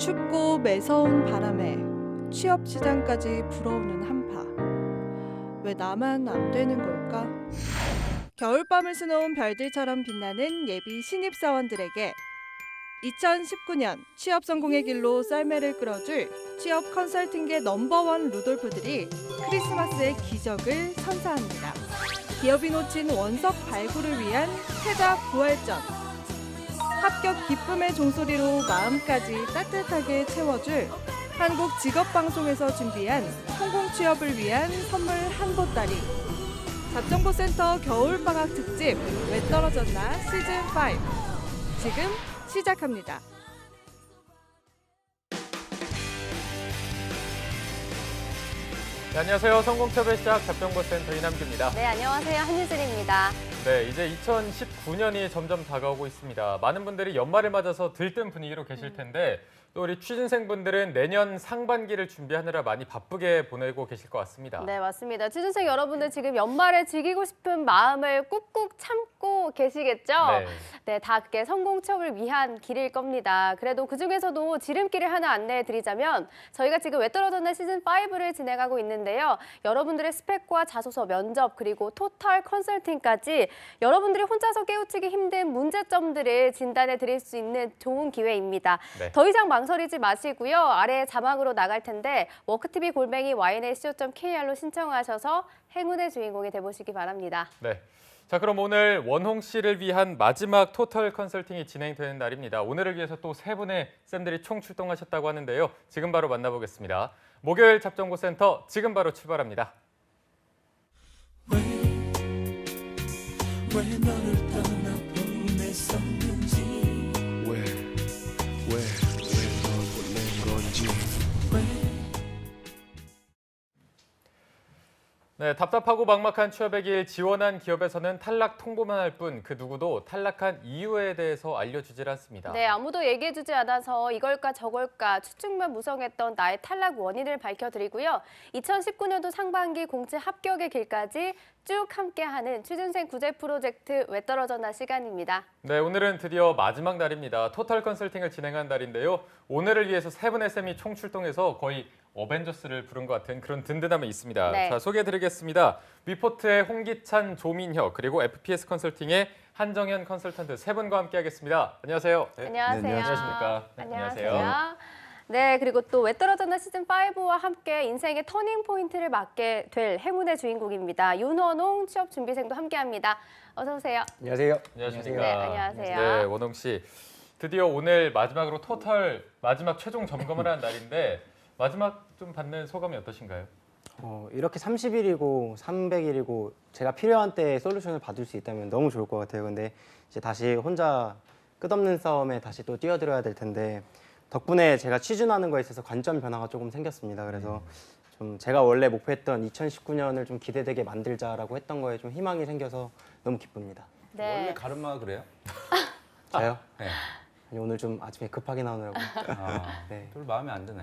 춥고 매서운 바람에 취업 시장까지 불어오는 한파. 왜 나만 안 되는 걸까? 겨울밤을 수놓은 별들처럼 빛나는 예비 신입사원들에게 2019년 취업 성공의 길로 썰매를 끌어줄 취업 컨설팅계 넘버원 루돌프들이 크리스마스의 기적을 선사합니다. 기업이 놓친 원석 발굴을 위한 패자 부활전. 합격 기쁨의 종소리로 마음까지 따뜻하게 채워줄 한국직업방송에서 준비한 성공 취업을 위한 선물 한 보따리. 잡정보센터 겨울방학 특집 왜 떨어졌나 시즌5 지금 시작합니다. 네, 안녕하세요. 성공취업의 시작 잡정보센터 이남규입니다. 네, 안녕하세요. 한유슬입니다. 네, 이제 2019년이 점점 다가오고 있습니다. 많은 분들이 연말을 맞아서 들뜬 분위기로 계실 텐데 또 우리 취준생분들은 내년 상반기를 준비하느라 많이 바쁘게 보내고 계실 것 같습니다. 네, 맞습니다. 취준생 여러분들 지금 연말을 즐기고 싶은 마음을 꾹꾹 참고 계시겠죠? 네, 다 그게 성공 취업을 위한 길일 겁니다. 그래도 그중에서도 지름길을 하나 안내해 드리자면 저희가 지금 왜 떨어졌나 시즌5를 진행하고 있는데요. 여러분들의 스펙과 자소서, 면접, 그리고 토탈 컨설팅까지 여러분들이 혼자서 깨우치기 힘든 문제점들을 진단해 드릴 수 있는 좋은 기회입니다. 네. 더 이상 망설이지 마시고요. 아래 자막으로 나갈 텐데 worktv@ynac.co.kr로 신청하셔서 행운의 주인공이 돼보시기 바랍니다. 네. 자, 그럼 오늘 원홍 씨를 위한 마지막 토탈 컨설팅이 진행되는 날입니다. 오늘을 위해서 또 세 분의 쌤들이 총 출동하셨다고 하는데요. 지금 바로 만나보겠습니다. 목요일 잡정보센터 지금 바로 출발합니다. 왜 너를 떠나보냈었는지 왜 널 보낸 건지 네, 답답하고 막막한 취업의 길 지원한 기업에서는 탈락 통보만 할 뿐 그 누구도 탈락한 이유에 대해서 알려주질 않습니다. 네, 아무도 얘기해주지 않아서 이걸까 저걸까 추측만 무성했던 나의 탈락 원인을 밝혀드리고요. 2019년도 상반기 공채 합격의 길까지 쭉 함께하는 취준생 구제 프로젝트 왜 떨어졌나 시간입니다. 네, 오늘은 드디어 마지막 날입니다. 토탈 컨설팅을 진행한 날인데요. 오늘을 위해서 세 분의 쌤이 총 출동해서 거의 어벤져스를 부른 것 같은 그런 든든함이 있습니다. 네. 자, 소개해드리겠습니다. 위포트의 홍기찬, 조민혁, 그리고 FPS 컨설팅의 한정현 컨설턴트 세 분과 함께하겠습니다. 안녕하세요. 안녕하세요. 안녕하십니까. 안녕하세요. 네, 그리고 또 왜 떨어졌나 시즌5와 함께 인생의 터닝 포인트를 맞게 될 행운의 주인공입니다. 윤원홍 취업준비생도 함께합니다. 어서 오세요. 안녕하세요. 안녕하십니까. 네, 안녕하세요. 네, 원홍 씨. 드디어 오늘 마지막으로 토탈 마지막 최종 점검을 하는 날인데 마지막 좀 받는 소감이 어떠신가요? 이렇게 30일이고 300일이고 제가 필요한 때 솔루션을 받을 수 있다면 너무 좋을 것 같아요. 근데 이제 다시 혼자 끝없는 싸움에 다시 또 뛰어들어야 될 텐데 덕분에 제가 취준하는 거에 있어서 관점 변화가 조금 생겼습니다. 그래서 좀 제가 원래 목표했던 2019년을 좀 기대되게 만들자라고 했던 거에 좀 희망이 생겨서 너무 기쁩니다. 네. 원래 가르마 그래요? 저요? 네. 아니, 오늘 좀 아침에 급하게 나오느라고. 아, 네. 별로 마음에 안 드네.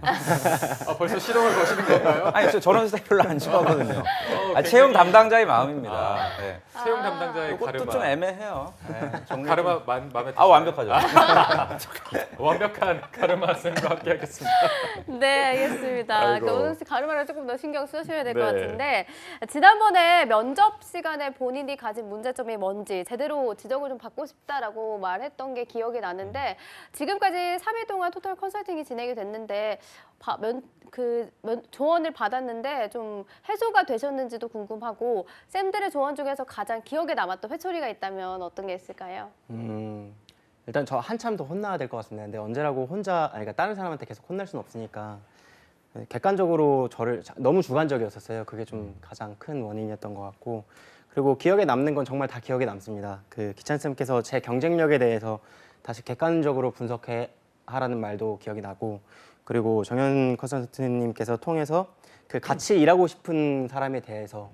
벌써 시동을 거시는 건가요? 아니, 저런 스타일 별로 안 좋아하거든요. 굉장히- 채용 담당자의 마음입니다. 네. 채용 담당자의 이것도 가르마. 좀 애매해요. 네, 정리 가르마 좀- 마음에 드시나요? 아, 완벽하죠. 완벽한 가르마 쌤과 함께하겠습니다. 네, 알겠습니다. 아이고. 그 오늘 가르마를 조금 더 신경 쓰셔야 될 것 네. 같은데 지난번에 면접 시간에 본인이 가진 문제점이 뭔지 제대로 지적을 좀 받고 싶다라고 말했던 게 기억이 나는데 지금까지 3일 동안 토탈 컨설팅이 진행이 됐는데 조언을 받았는데 좀 해소가 되셨는지도 궁금하고 쌤들의 조언 중에서 가장 기억에 남았던 회초리가 있다면 어떤 게 있을까요? 일단 저 한참 더 혼나야 될 것 같습니다. 근데 언제라고 혼자, 아니, 그러니까 다른 사람한테 계속 혼날 수는 없으니까 객관적으로 저를 너무 주관적이었었어요. 그게 좀 가장 큰 원인이었던 것 같고 그리고 기억에 남는 건 정말 다 기억에 남습니다. 그 기찬 쌤께서 제 경쟁력에 대해서 다시 객관적으로 분석해 하라는 말도 기억이 나고 그리고 정현 컨설턴트님께서 통해서 그 같이 일하고 싶은 사람에 대해서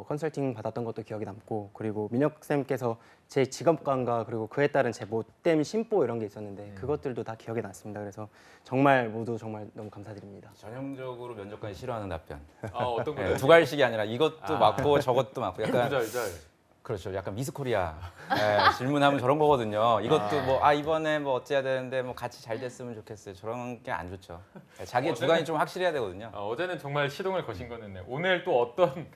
컨설팅 받았던 것도 기억이 남고 그리고 민혁 쌤께서 제 직업관과 그리고 그에 따른 제 못됨 심보 이런 게 있었는데 그것들도 다 기억에 남습니다. 그래서 정말 모두 정말 너무 감사드립니다. 전형적으로 면접관이 싫어하는 답변. 어떤 거요? 네, 두 갈식이 아니라 이것도 맞고 저것도 맞고 약간 부잘잘. 그렇죠. 약간 미스코리아 질문하면 저런 거거든요. 이것도 뭐 이번에 뭐 어째야 되는데 뭐 같이 잘 됐으면 좋겠어요. 저런 게 안 좋죠. 자기의 주관이 좀 확실해야 되거든요. 어제는 정말 시동을 거신 거였네요. 오늘 또 어떤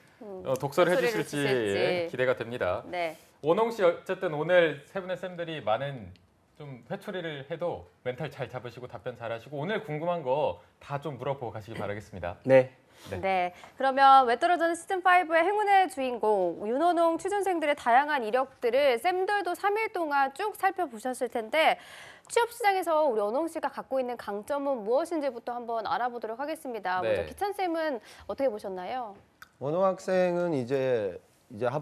독서를 해주실지 주실지. 기대가 됩니다. 네. 원홍 씨 어쨌든 오늘 세 분의 쌤들이 많은 좀 회초리를 해도 멘탈 잘 잡으시고 답변 잘하시고 오늘 궁금한 거 다 좀 물어보고 가시기 바라겠습니다. 네. 네. 그러면 왜 떨어지는 시즌5의 행운의 주인공 윤원홍 취준생들의 다양한 이력들을 쌤들도 3일 동안 쭉 살펴보셨을 텐데 취업 시장에서 우리 원홍 씨가 갖고 있는 강점은 무엇인지부터 한번 알아보도록 하겠습니다. 네. 먼저 기찬 쌤은 어떻게 보셨나요? 원호 학생은 이제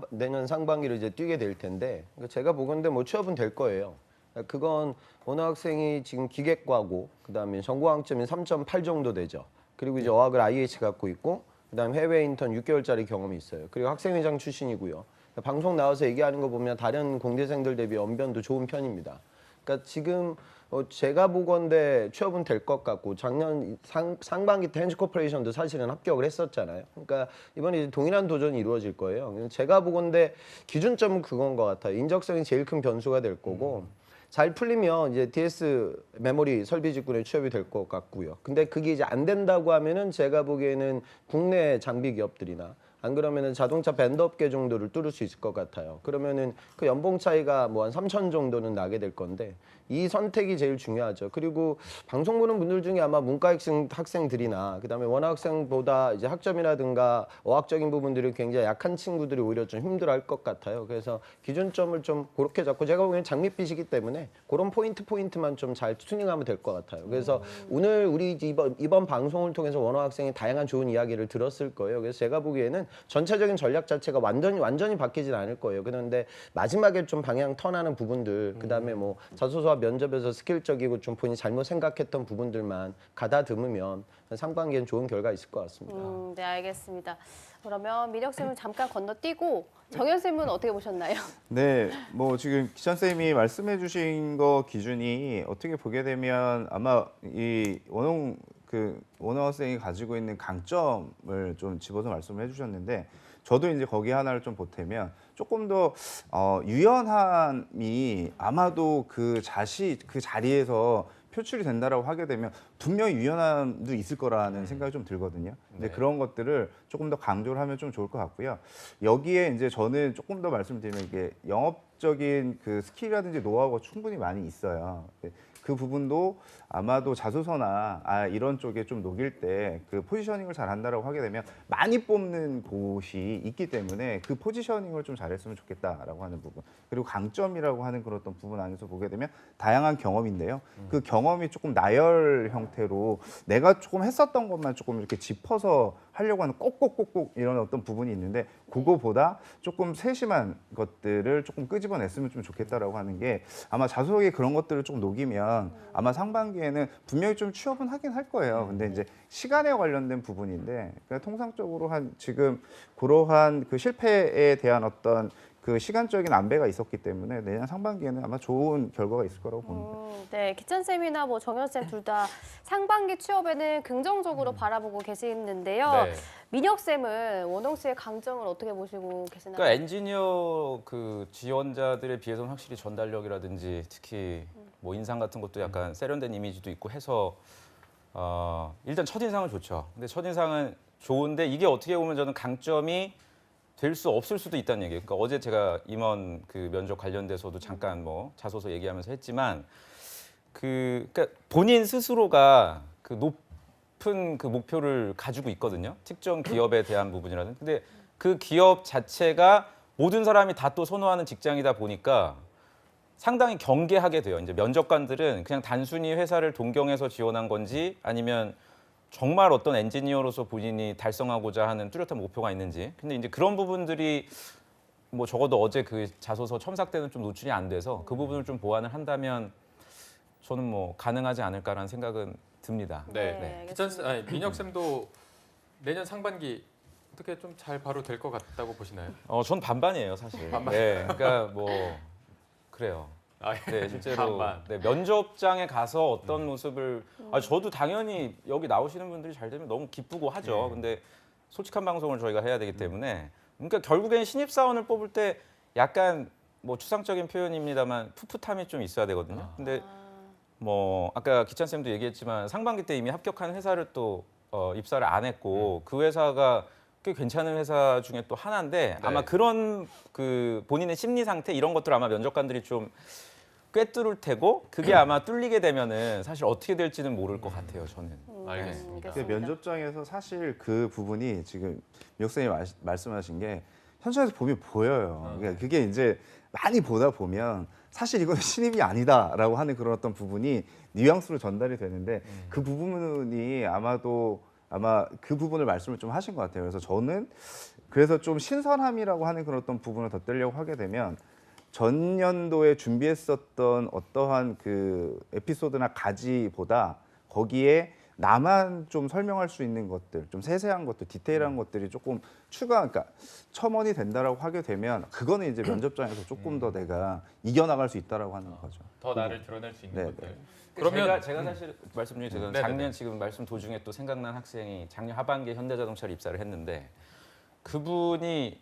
내년 상반기를 이제 뛰게 될 텐데 그러니까 제가 보건대 뭐 취업은 될 거예요. 그러니까 그건 원호 학생이 지금 기계과고 그다음에 전공학점이 3.8 정도 되죠. 그리고 이제 어학을 IH 갖고 있고 그다음에 해외 인턴 6개월짜리 경험이 있어요. 그리고 학생회장 출신이고요. 방송 나와서 얘기하는 거 보면 다른 공대생들 대비 언변도 좋은 편입니다. 그러니까 지금 제가 보건대 취업은 될 것 같고 작년 상반기 때 헨즈 코퍼레이션도 사실은 합격을 했었잖아요. 그러니까 이번에 이제 동일한 도전이 이루어질 거예요. 제가 보건대 기준점은 그건 것 같아요. 인적성이 제일 큰 변수가 될 거고 잘 풀리면 이제 DS 메모리 설비 직군에 취업이 될 것 같고요. 근데 그게 이제 안 된다고 하면은 제가 보기에는 국내 장비 기업들이나 안 그러면은 자동차 밴드 업계 정도를 뚫을 수 있을 것 같아요. 그러면은 그 연봉 차이가 뭐 한 3천 정도는 나게 될 건데 이 선택이 제일 중요하죠. 그리고 방송 보는 분들 중에 아마 문과 학생들이나 그다음에 원학생보다 이제 학점이라든가 어학적인 부분들이 굉장히 약한 친구들이 오히려 좀 힘들어할 것 같아요. 그래서 기준점을 좀 그렇게 잡고 제가 보기엔 장밋빛이기 때문에 그런 포인트만 좀 잘 튜닝하면 될 것 같아요. 그래서 오늘 우리 이번 방송을 통해서 원어 학생이 다양한 좋은 이야기를 들었을 거예요. 그래서 제가 보기에는 전체적인 전략 자체가 완전히 바뀌진 않을 거예요. 그런데 마지막에 좀 방향 턴하는 부분들, 그다음에 뭐 자소서와 면접에서 스킬적이고 좀 본인이 잘못 생각했던 부분들만 가다듬으면 상반기엔 좋은 결과 있을 것 같습니다. 네, 알겠습니다. 그러면 민혁 쌤은 잠깐 건너뛰고 정현 쌤은 어떻게 보셨나요? 네, 뭐 지금 기찬 쌤이 말씀해주신 거 기준이 어떻게 보게 되면 아마 이 원홍 학생이 가지고 있는 강점을 좀 집어서 말씀을 해주셨는데 저도 이제 거기 하나를 좀 보태면 조금 더 유연함이 아마도 그 자리에서 표출이 된다라고 하게 되면 분명히 유연함도 있을 거라는 생각이 좀 들거든요. 근데 네. 그런 것들을 조금 더 강조를 하면 좀 좋을 것 같고요. 여기에 이제 저는 조금 더 말씀드리면 이게 영업적인 그 스킬이라든지 노하우가 충분히 많이 있어요. 그 부분도 아마도 자소서나 이런 쪽에 좀 녹일 때 그 포지셔닝을 잘 한다라고 하게 되면 많이 뽑는 곳이 있기 때문에 그 포지셔닝을 좀 잘했으면 좋겠다라고 하는 부분. 그리고 강점이라고 하는 그런 어떤 부분 안에서 보게 되면 다양한 경험인데요. 그 경험이 조금 나열 형태로 내가 조금 했었던 것만 조금 이렇게 짚어서 하려고 하는 꼭꼭꼭꼭 이런 어떤 부분이 있는데 그거보다 조금 세심한 것들을 조금 끄집어냈으면 좀 좋겠다라고 하는 게 아마 자소서에 그런 것들을 좀 녹이면 아마 상반기에는 분명히 좀 취업은 하긴 할 거예요. 근데 이제 시간에 관련된 부분인데 그러니까 통상적으로 지금 그러한 그 실패에 대한 어떤 그 시간적인 안배가 있었기 때문에 내년 상반기에는 아마 좋은 결과가 있을 거라고 봅니다. 네, 기찬 쌤이나 뭐 정현 쌤 둘 다 상반기 취업에는 긍정적으로 바라보고 계시는데요. 네. 민혁 쌤은 원홍 씨의 강점을 어떻게 보시고 계시나요? 그러니까 엔지니어 그 지원자들에 비해서는 확실히 전달력이라든지 특히 뭐 인상 같은 것도 약간 세련된 이미지도 있고 해서 일단 첫인상은 좋죠. 근데 첫인상은 좋은데 이게 어떻게 보면 저는 강점이 될 수 없을 수도 있다는 얘기예요. 그러니까 어제 제가 임원 그 면접 관련돼서도 잠깐 뭐 자소서 얘기하면서 했지만 그러니까 본인 스스로가 그 높은 그 목표를 가지고 있거든요. 특정 기업에 대한 부분이라든. 근데 그 기업 자체가 모든 사람이 다 또 선호하는 직장이다 보니까 상당히 경계하게 돼요. 이제 면접관들은 그냥 단순히 회사를 동경해서 지원한 건지 아니면 정말 어떤 엔지니어로서 본인이 달성하고자 하는 뚜렷한 목표가 있는지. 근데 이제 그런 부분들이 뭐 적어도 어제 그 자소서 첨삭 때는 좀 노출이 안 돼서 그 부분을 좀 보완을 한다면 저는 뭐 가능하지 않을까라는 생각은 듭니다. 네, 기찬 쌤, 민혁 쌤도 내년 상반기 어떻게 좀 잘 바로 될 것 같다고 보시나요? 전 반반이에요, 사실. 반반. 네, 그러니까 뭐 그래요. 네, 실제로 반반. 네, 면접장에 가서 어떤 모습을 저도 당연히 여기 나오시는 분들이 잘 되면 너무 기쁘고 하죠. 근데 솔직한 방송을 저희가 해야 되기 때문에 그러니까 결국엔 신입사원을 뽑을 때 약간 뭐 추상적인 표현입니다만 풋풋함이 좀 있어야 되거든요. 근데 뭐 아까 기찬 쌤도 얘기했지만 상반기 때 이미 합격한 회사를 또 입사를 안 했고 그 회사가 꽤 괜찮은 회사 중에 또 하나인데 아마 그런 그 본인의 심리 상태 이런 것들 아마 면접관들이 좀 꿰뚫을 테고 그게 아마 뚫리게 되면은 사실 어떻게 될지는 모를 것 같아요. 저는. 알겠습니다. 근데 면접장에서 사실 그 부분이 지금 미혁 선생님이 말씀하신 게 현장에서 보면 보여요. 그러니까 그게 이제 많이 보다 보면 사실 이거는 신입이 아니다라고 하는 그런 어떤 부분이 뉘앙스로 전달이 되는데 그 부분이 아마 그 부분을 말씀을 좀 하신 것 같아요. 그래서 저는 그래서 좀 신선함이라고 하는 그런 어떤 부분을 덧대려고 하게 되면 전년도에 준비했었던 어떠한 그 에피소드나 가지보다 거기에 나만 좀 설명할 수 있는 것들, 좀 세세한 것들, 디테일한 것들이 조금 그러니까 첨언이 된다라고 하게 되면 그거는 이제 면접장에서 조금 더 내가 이겨나갈 수 있다라고 하는 거죠. 더 나를 드러낼 수 있는 네, 것들. 네. 그러면 제가 사실 말씀 중에 제가 네네네. 작년 지금 말씀 도중에 또 생각난 학생이 작년 하반기에 현대자동차를 입사를 했는데 그분이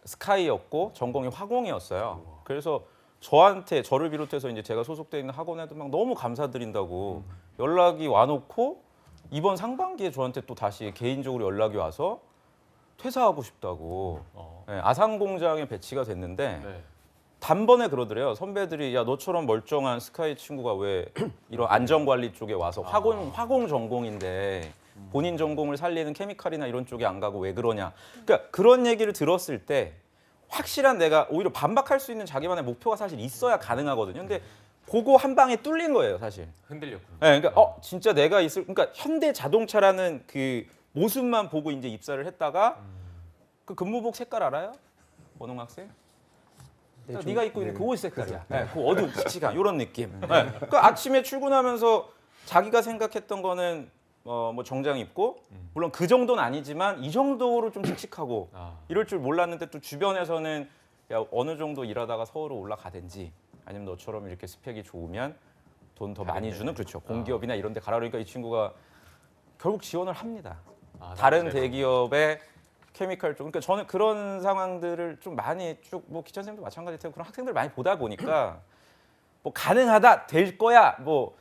스카이였고 전공이 화공이었어요. 그래서 저를 비롯해서 이제 제가 소속돼 있는 학원에도 막 너무 감사드린다고 연락이 와놓고 이번 상반기에 저한테 또 다시 개인적으로 연락이 와서 퇴사하고 싶다고 네, 아산 공장에 배치가 됐는데 네. 단번에 그러더래요. 선배들이 야 너처럼 멀쩡한 스카이 친구가 왜 이런 안전관리 쪽에 와서 화공 전공인데 본인 전공을 살리는 케미칼이나 이런 쪽에 안 가고 왜 그러냐. 그러니까 그런 얘기를 들었을 때 확실한 내가 오히려 반박할 수 있는 자기만의 목표가 사실 있어야 가능하거든요. 근데 그거 한 방에 뚫린 거예요, 사실. 흔들렸군요. 네, 그러니까 진짜 내가 그러니까 현대 자동차라는 그 모습만 보고 이제 입사를 했다가 그 근무복 색깔 알아요? 원홍 학생? 딱 네가 입고 있는 그 옷 색깔이야. 네, 그 어두운 칙칙한 이런 느낌. 네. 그러니까 아침에 출근하면서 자기가 생각했던 거는 뭐 정장 입고 물론 그 정도는 아니지만 이 정도로 좀 칙칙하고 이럴 줄 몰랐는데 또 주변에서는 야 어느 정도 일하다가 서울로 올라가든지 아니면 너처럼 이렇게 스펙이 좋으면 돈 더 많이 주는 그렇죠 공기업이나 이런 데 가라 그러니까 이 친구가 결국 지원을 합니다. 다른 대기업의 케미칼 쪽 그러니까 저는 그런 상황들을 좀 많이 쭉 뭐 기찬 쌤도 마찬가지일 테고 그런 학생들 많이 보다 보니까 뭐 가능하다 될 거야 뭐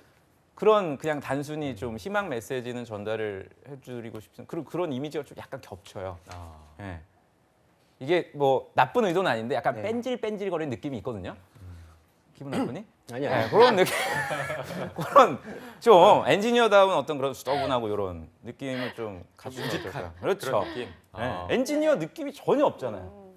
그런 그냥 단순히 좀 희망 메시지는 전달을 해드리고 싶은 그런 이미지가 좀 약간 겹쳐요. 네. 이게 뭐 나쁜 의도는 아닌데 약간 뺀질뺀질거리는 느낌이 있거든요. 기분 나쁘니? 아니야. 네, 그런 느낌, 그런 좀 엔지니어다운 어떤 그런 스터분하고 이런 느낌을 좀 가지고 있을까요? 그렇죠. 그런 느낌. 네, 엔지니어 느낌이 전혀 없잖아요.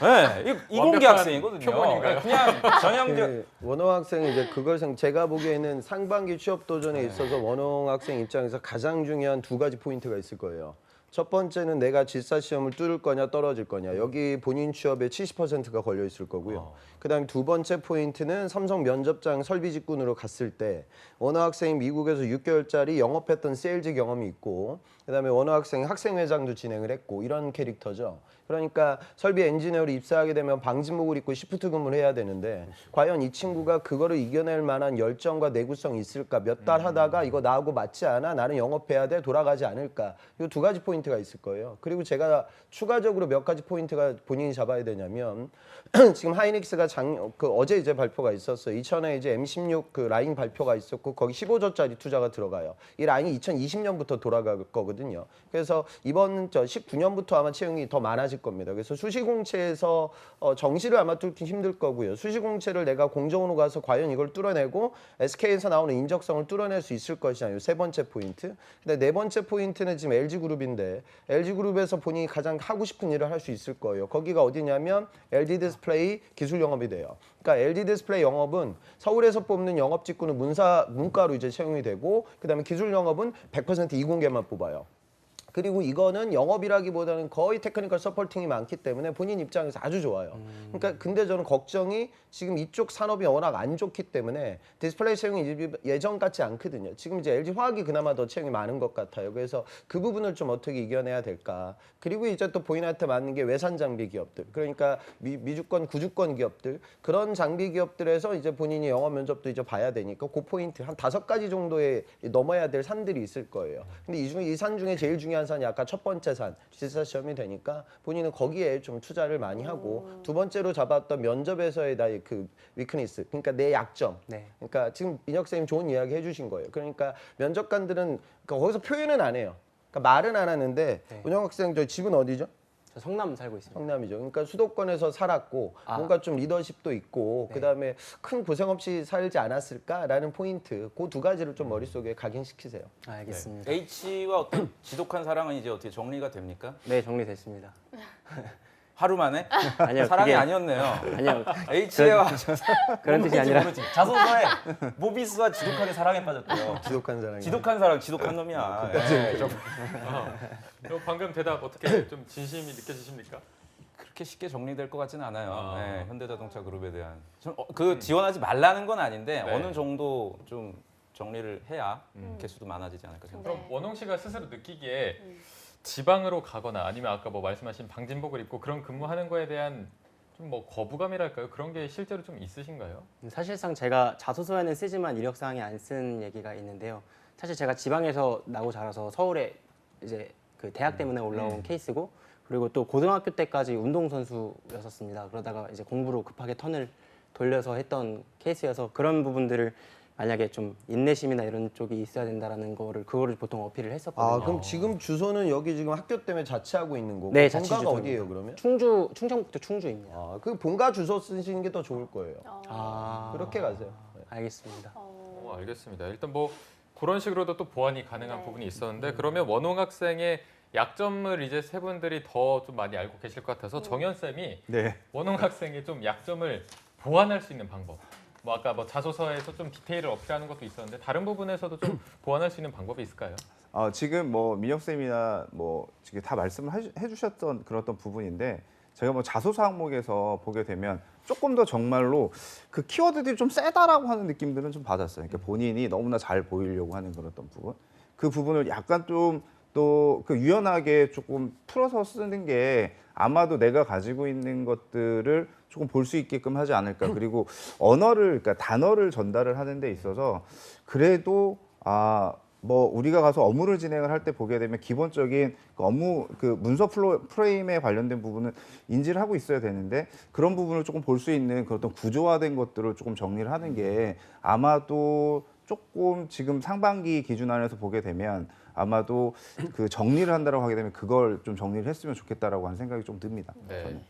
네, 이공계 학생이거든요. 표본인가요? 그냥 전형적. 그 원홍 학생이 이제 제가 보기에는 상반기 취업 도전에 있어서 원홍 학생 입장에서 가장 중요한 두 가지 포인트가 있을 거예요. 첫 번째는 내가 질사 시험을 뚫을 거냐 떨어질 거냐. 여기 본인 취업에 70%가 걸려 있을 거고요. 그다음에 두 번째 포인트는 삼성 면접장 설비 직군으로 갔을 때 원호 학생이 미국에서 6개월짜리 영업했던 세일즈 경험이 있고 그다음에 원호 학생이 학생회장도 진행을 했고 이런 캐릭터죠. 그러니까 설비 엔지니어로 입사하게 되면 방진복을 입고 시프트 근무를 해야 되는데 과연 이 친구가 그거를 이겨낼 만한 열정과 내구성이 있을까? 몇 달 하다가 이거 나하고 맞지 않아? 나는 영업해야 돼? 돌아가지 않을까? 이 두 가지 포인트가 있을 거예요. 그리고 제가 추가적으로 몇 가지 포인트가 본인이 잡아야 되냐면 지금 하이닉스가 어제 이제 발표가 있었어요. 2000에 이제 M16 그 라인 발표가 있었고 거기 15조짜리 투자가 들어가요. 이 라인이 2020년부터 돌아갈 거거든요. 그래서 이번 19년부터 아마 채용이 더 많아질 겁니다. 그래서 수시공채에서 정시를 아마 뚫기 힘들 거고요. 수시공채를 내가 공정으로 가서 과연 이걸 뚫어내고 SK에서 나오는 인적성을 뚫어낼 수 있을 것이냐. 이 세 번째 포인트. 근데 네 번째 포인트는 지금 LG그룹인데 LG그룹에서 본인이 가장 하고 싶은 일을 할 수 있을 거예요. 거기가 어디냐면 LD 디스플레이 기술 영업이 돼요. 그러니까 LD 디스플레이 영업은 서울에서 뽑는 영업 직군은 문과로 이제 채용이 되고 그다음에 기술 영업은 100% 이공계만 뽑아요. 그리고 이거는 영업이라기보다는 거의 테크니컬 서포팅이 많기 때문에 본인 입장에서 아주 좋아요. 그러니까 근데 저는 걱정이 지금 이쪽 산업이 워낙 안 좋기 때문에 디스플레이 채용이 예전 같지 않거든요. 지금 이제 LG 화학이 그나마 더 채용이 많은 것 같아요. 그래서 그 부분을 좀 어떻게 이겨내야 될까. 그리고 이제 또 본인한테 맞는 게 외산 장비 기업들. 그러니까 미주권, 구주권 기업들. 그런 장비 기업들에서 이제 본인이 영업 면접도 이제 봐야 되니까 그 포인트 한 5가지 정도에 넘어야 될 산들이 있을 거예요. 근데 이 산 중에 제일 중요한 부동산산이 아까 첫 번째 산 주식사 시험이 되니까 본인은 거기에 좀 투자를 많이 하고 두 번째로 잡았던 면접에서의 나의 그 위크니스, 그러니까 내 약점. 네. 그러니까 지금 민혁 쌤 좋은 이야기 해주신 거예요. 그러니까 면접관들은 그러니까 거기서 표현은 안 해요. 그러니까 말은 안 하는데 네. 은영 학생 저 집은 어디죠? 저 성남 살고 있습니다. 성남이죠. 그러니까 수도권에서 살았고 뭔가 좀 리더십도 있고 그다음에 큰 고생 없이 살지 않았을까라는 포인트 그 두 가지를 좀 머릿속에 각인시키세요. 알겠습니다. H와 어떤 지독한 사랑은 이제 어떻게 정리가 됩니까? 네, 정리됐습니다. 하루 만에? 아니요, 사랑이 그게- 아니었네요. 아니요, H와 그런 뜻이 아니라 자소서에 모비스와 지독하게 사랑에 빠졌대요. 지독한 사랑이. 지독한 사람, 지독한 놈이야. 방금 대답 어떻게 좀 진심이 느껴지십니까? 그렇게 쉽게 정리될 것 같지는 않아요. 아. 네, 현대자동차 그룹에 대한 그 지원하지 말라는 건 아닌데 네. 어느 정도 좀 정리를 해야 개수도 많아지지 않을까 생각합니다. 그럼 원홍 씨가 스스로 느끼기에 지방으로 가거나 아니면 아까 뭐 말씀하신 방진복을 입고 그런 근무하는 거에 대한 좀 뭐 거부감이랄까요? 그런 게 실제로 좀 있으신가요? 사실상 제가 자소서에는 쓰지만 이력사항에 안 쓴 얘기가 있는데요. 사실 제가 지방에서 나고 자라서 서울에 이제 그 대학 때문에 올라온 케이스고, 그리고 또 고등학교 때까지 운동선수였었습니다. 그러다가 이제 공부로 급하게 턴을 돌려서 했던 케이스여서 그런 부분들을 만약에 좀 인내심이나 이런 쪽이 있어야 된다라는 거를 보통 어필을 했었거든요. 아 그럼 지금 주소는 여기 지금 학교 때문에 자취하고 있는 거고 네, 자취 본가가 주소입니다. 어디예요 그러면? 충청북도 충주입니다. 그 본가 주소 쓰시는 게 더 좋을 거예요. 아, 그렇게 가세요. 네. 알겠습니다. 알겠습니다. 일단 뭐 그런 식으로도 또 보완이 가능한 네. 부분이 있었는데 그러면 원홍 학생의 약점을 이제 세 분들이 더 좀 많이 알고 계실 것 같아서 정현 쌤이 네. 원홍 학생의 좀 약점을 보완할 수 있는 방법. 뭐 아까 뭐 자소서에서 좀 디테일을 어필하는 것도 있었는데 다른 부분에서도 좀 보완할 수 있는 방법이 있을까요? 지금 뭐 민혁 쌤이나 뭐 지금 다 말씀을 해주셨던 그런 어떤 부분인데 제가 뭐 자소서 항목에서 보게 되면 조금 더 정말로 그 키워드들이 좀 세다라고 하는 느낌들은 좀 받았어요. 그러니까 본인이 너무나 잘 보이려고 하는 그런 어떤 부분, 그 부분을 약간 좀 또 그 유연하게 조금 풀어서 쓰는 게 아마도 내가 가지고 있는 것들을 조금 볼 수 있게끔 하지 않을까. 그리고 언어를, 그러니까 단어를 전달을 하는 데 있어서 그래도 뭐 우리가 가서 업무를 진행을 할 때 보게 되면 기본적인 그 업무 그 문서 프레임에 관련된 부분은 인지를 하고 있어야 되는데 그런 부분을 조금 볼 수 있는 그런 어떤 구조화된 것들을 조금 정리를 하는 게 아마도 조금 지금 상반기 기준 안에서 보게 되면 아마도 그 정리를 한다고 하게 되면 그걸 좀 정리를 했으면 좋겠다라고 하는 생각이 좀 듭니다. 네. 저는.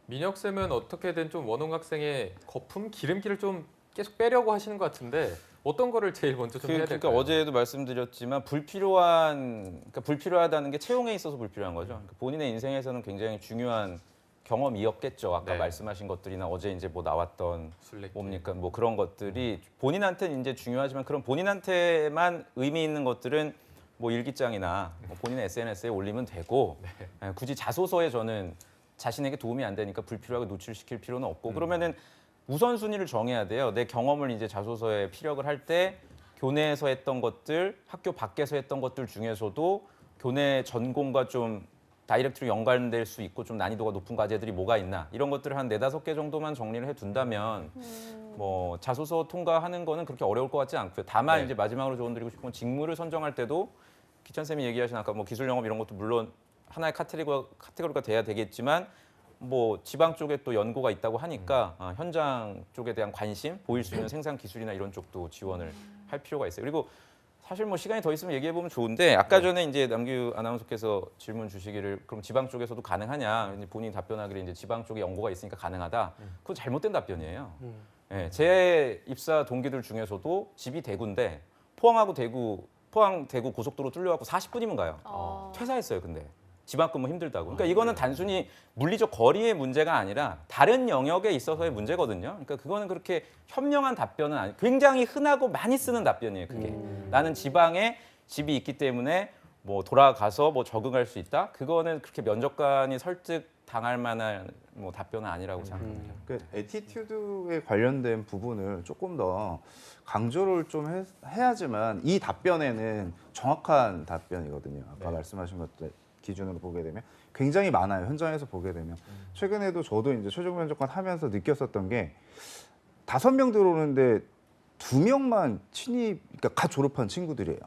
민혁 쌤은 어떻게든 좀 원홍 학생의 거품 기름기를 좀 계속 빼려고 하시는 것 같은데 어떤 거를 제일 먼저 좀 해야 그러니까 될까요? 어제도 말씀드렸지만 불필요하다는 게 채용에 있어서 불필요한 거죠. 그러니까 본인의 인생에서는 굉장히 중요한 경험이었겠죠. 아까 네. 말씀하신 것들이나 어제 이제 뭐 나왔던 술래길. 뭡니까 뭐 그런 것들이 본인한테는 이제 중요하지만 그런 본인한테만 의미 있는 것들은 뭐 일기장이나 뭐 본인의 SNS에 올리면 되고 굳이 자소서에 저는 자신에게 도움이 안 되니까 불필요하게 노출시킬 필요는 없고 그러면은 우선순위를 정해야 돼요. 내 경험을 이제 자소서에 피력을 할 때 교내에서 했던 것들, 학교 밖에서 했던 것들 중에서도 교내 전공과 좀 다이렉트로 연관될 수 있고 좀 난이도가 높은 과제들이 뭐가 있나 이런 것들을 한 4-5개 정도만 정리를 해둔다면 뭐 자소서 통과하는 거는 그렇게 어려울 것 같지 않고요. 다만 네. 이제 마지막으로 조언드리고 싶은 건 직무를 선정할 때도 기찬 쌤이 얘기하신 아까 뭐 기술 영업 이런 것도 물론 하나의 카테고리가 돼야 되겠지만 뭐 지방 쪽에 또 연고가 있다고 하니까 현장 쪽에 대한 관심, 보일 수 있는 생산 기술이나 이런 쪽도 지원을 할 필요가 있어요. 그리고 사실 뭐 시간이 더 있으면 얘기해 보면 좋은데 아까 전에 이제 남규 아나운서께서 질문 주시기를 그럼 지방 쪽에서도 가능하냐? 본인이 답변하기를 이제 지방 쪽에 연고가 있으니까 가능하다. 그건 잘못된 답변이에요. 예, 제 입사 동기들 중에서도 집이 대구인데 포항 대구 고속도로 뚫려갖고 40분이면 가요. 퇴사했어요, 근데. 지방 근무 힘들다고. 그러니까 이거는 단순히 물리적 거리의 문제가 아니라 다른 영역에 있어서의 문제거든요. 그러니까 그거는 그렇게 현명한 답변은 아니. 굉장히 흔하고 많이 쓰는 답변이에요, 그게. 나는 지방에 집이 있기 때문에 뭐 돌아가서 뭐 적응할 수 있다. 그거는 그렇게 면접관이 설득 당할 만한 뭐 답변은 아니라고 생각합니다. 그 애티튜드에 관련된 부분을 조금 더 강조를 좀 해야지만 이 답변에는 정확한 답변이거든요. 아까 말씀하신 것들 기준으로 보게 되면 굉장히 많아요. 현장에서 보게 되면 최근에도 저도 이제 최종 면접관 하면서 느꼈었던 게 5명 들어오는데 2명만 그러니까 갓 졸업한 친구들이에요.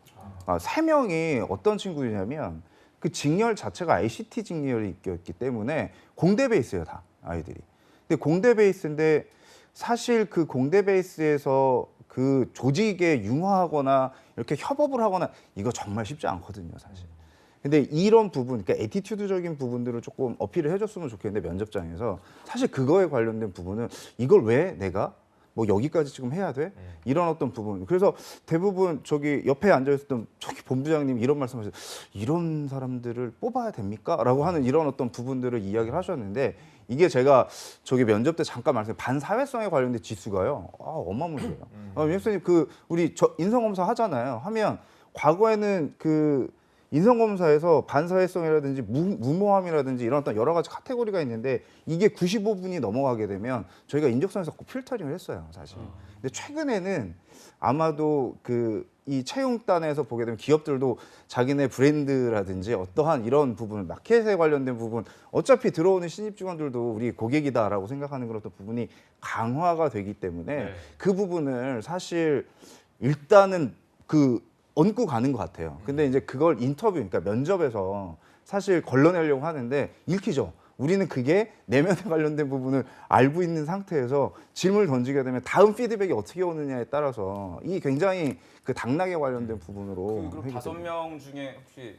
3명이 어떤 친구들이냐면 그 직렬 자체가 ICT 직렬이 있기 때문에 공대 베이스예요, 다 아이들이. 근데 공대 베이스인데 사실 그 공대 베이스에서 그 조직에 융화하거나 이렇게 협업을 하거나 이거 정말 쉽지 않거든요, 사실. 근데 이런 부분, 그러니까 애티튜드적인 부분들을 조금 어필을 해줬으면 좋겠는데 면접장에서 사실 그거에 관련된 부분은 이걸 왜 내가 뭐 여기까지 지금 해야 돼? 이런 어떤 부분. 그래서 대부분 저기 옆에 앉아 있었던 저기 본부장님 이런 말씀하셨어요. 이런 사람들을 뽑아야 됩니까? 라고 하는 이런 어떤 부분들을 이야기를 하셨는데 이게 제가 저기 면접 때 잠깐 말씀드린 반사회성에 관련된 지수가요. 어마무시해요. 선생님 그 우리 저 인성검사 하잖아요. 하면 과거에는 그 인성검사에서 반사회성이라든지 무모함이라든지 이런 어떤 여러 가지 카테고리가 있는데 이게 95분이 넘어가게 되면 저희가 인적성에서 꼭 필터링을 했어요, 사실. 근데 최근에는 아마도 그 이 채용단에서 보게 되면 기업들도 자기네 브랜드라든지 어떠한 이런 부분, 마켓에 관련된 부분, 어차피 들어오는 신입 직원들도 우리 고객이다라고 생각하는 그런 어떤 부분이 강화가 되기 때문에 그 부분을 사실 일단은 그 얹고 가는 것 같아요. 근데 이제 그걸 인터뷰, 그러니까 면접에서 사실 걸러내려고 하는데 읽히죠. 우리는 그게 내면에 관련된 부분을 알고 있는 상태에서 질문을 던지게 되면 다음 피드백이 어떻게 오느냐에 따라서 이 굉장히 그 당락에 관련된 부분으로. 그럼 5명 중에 혹시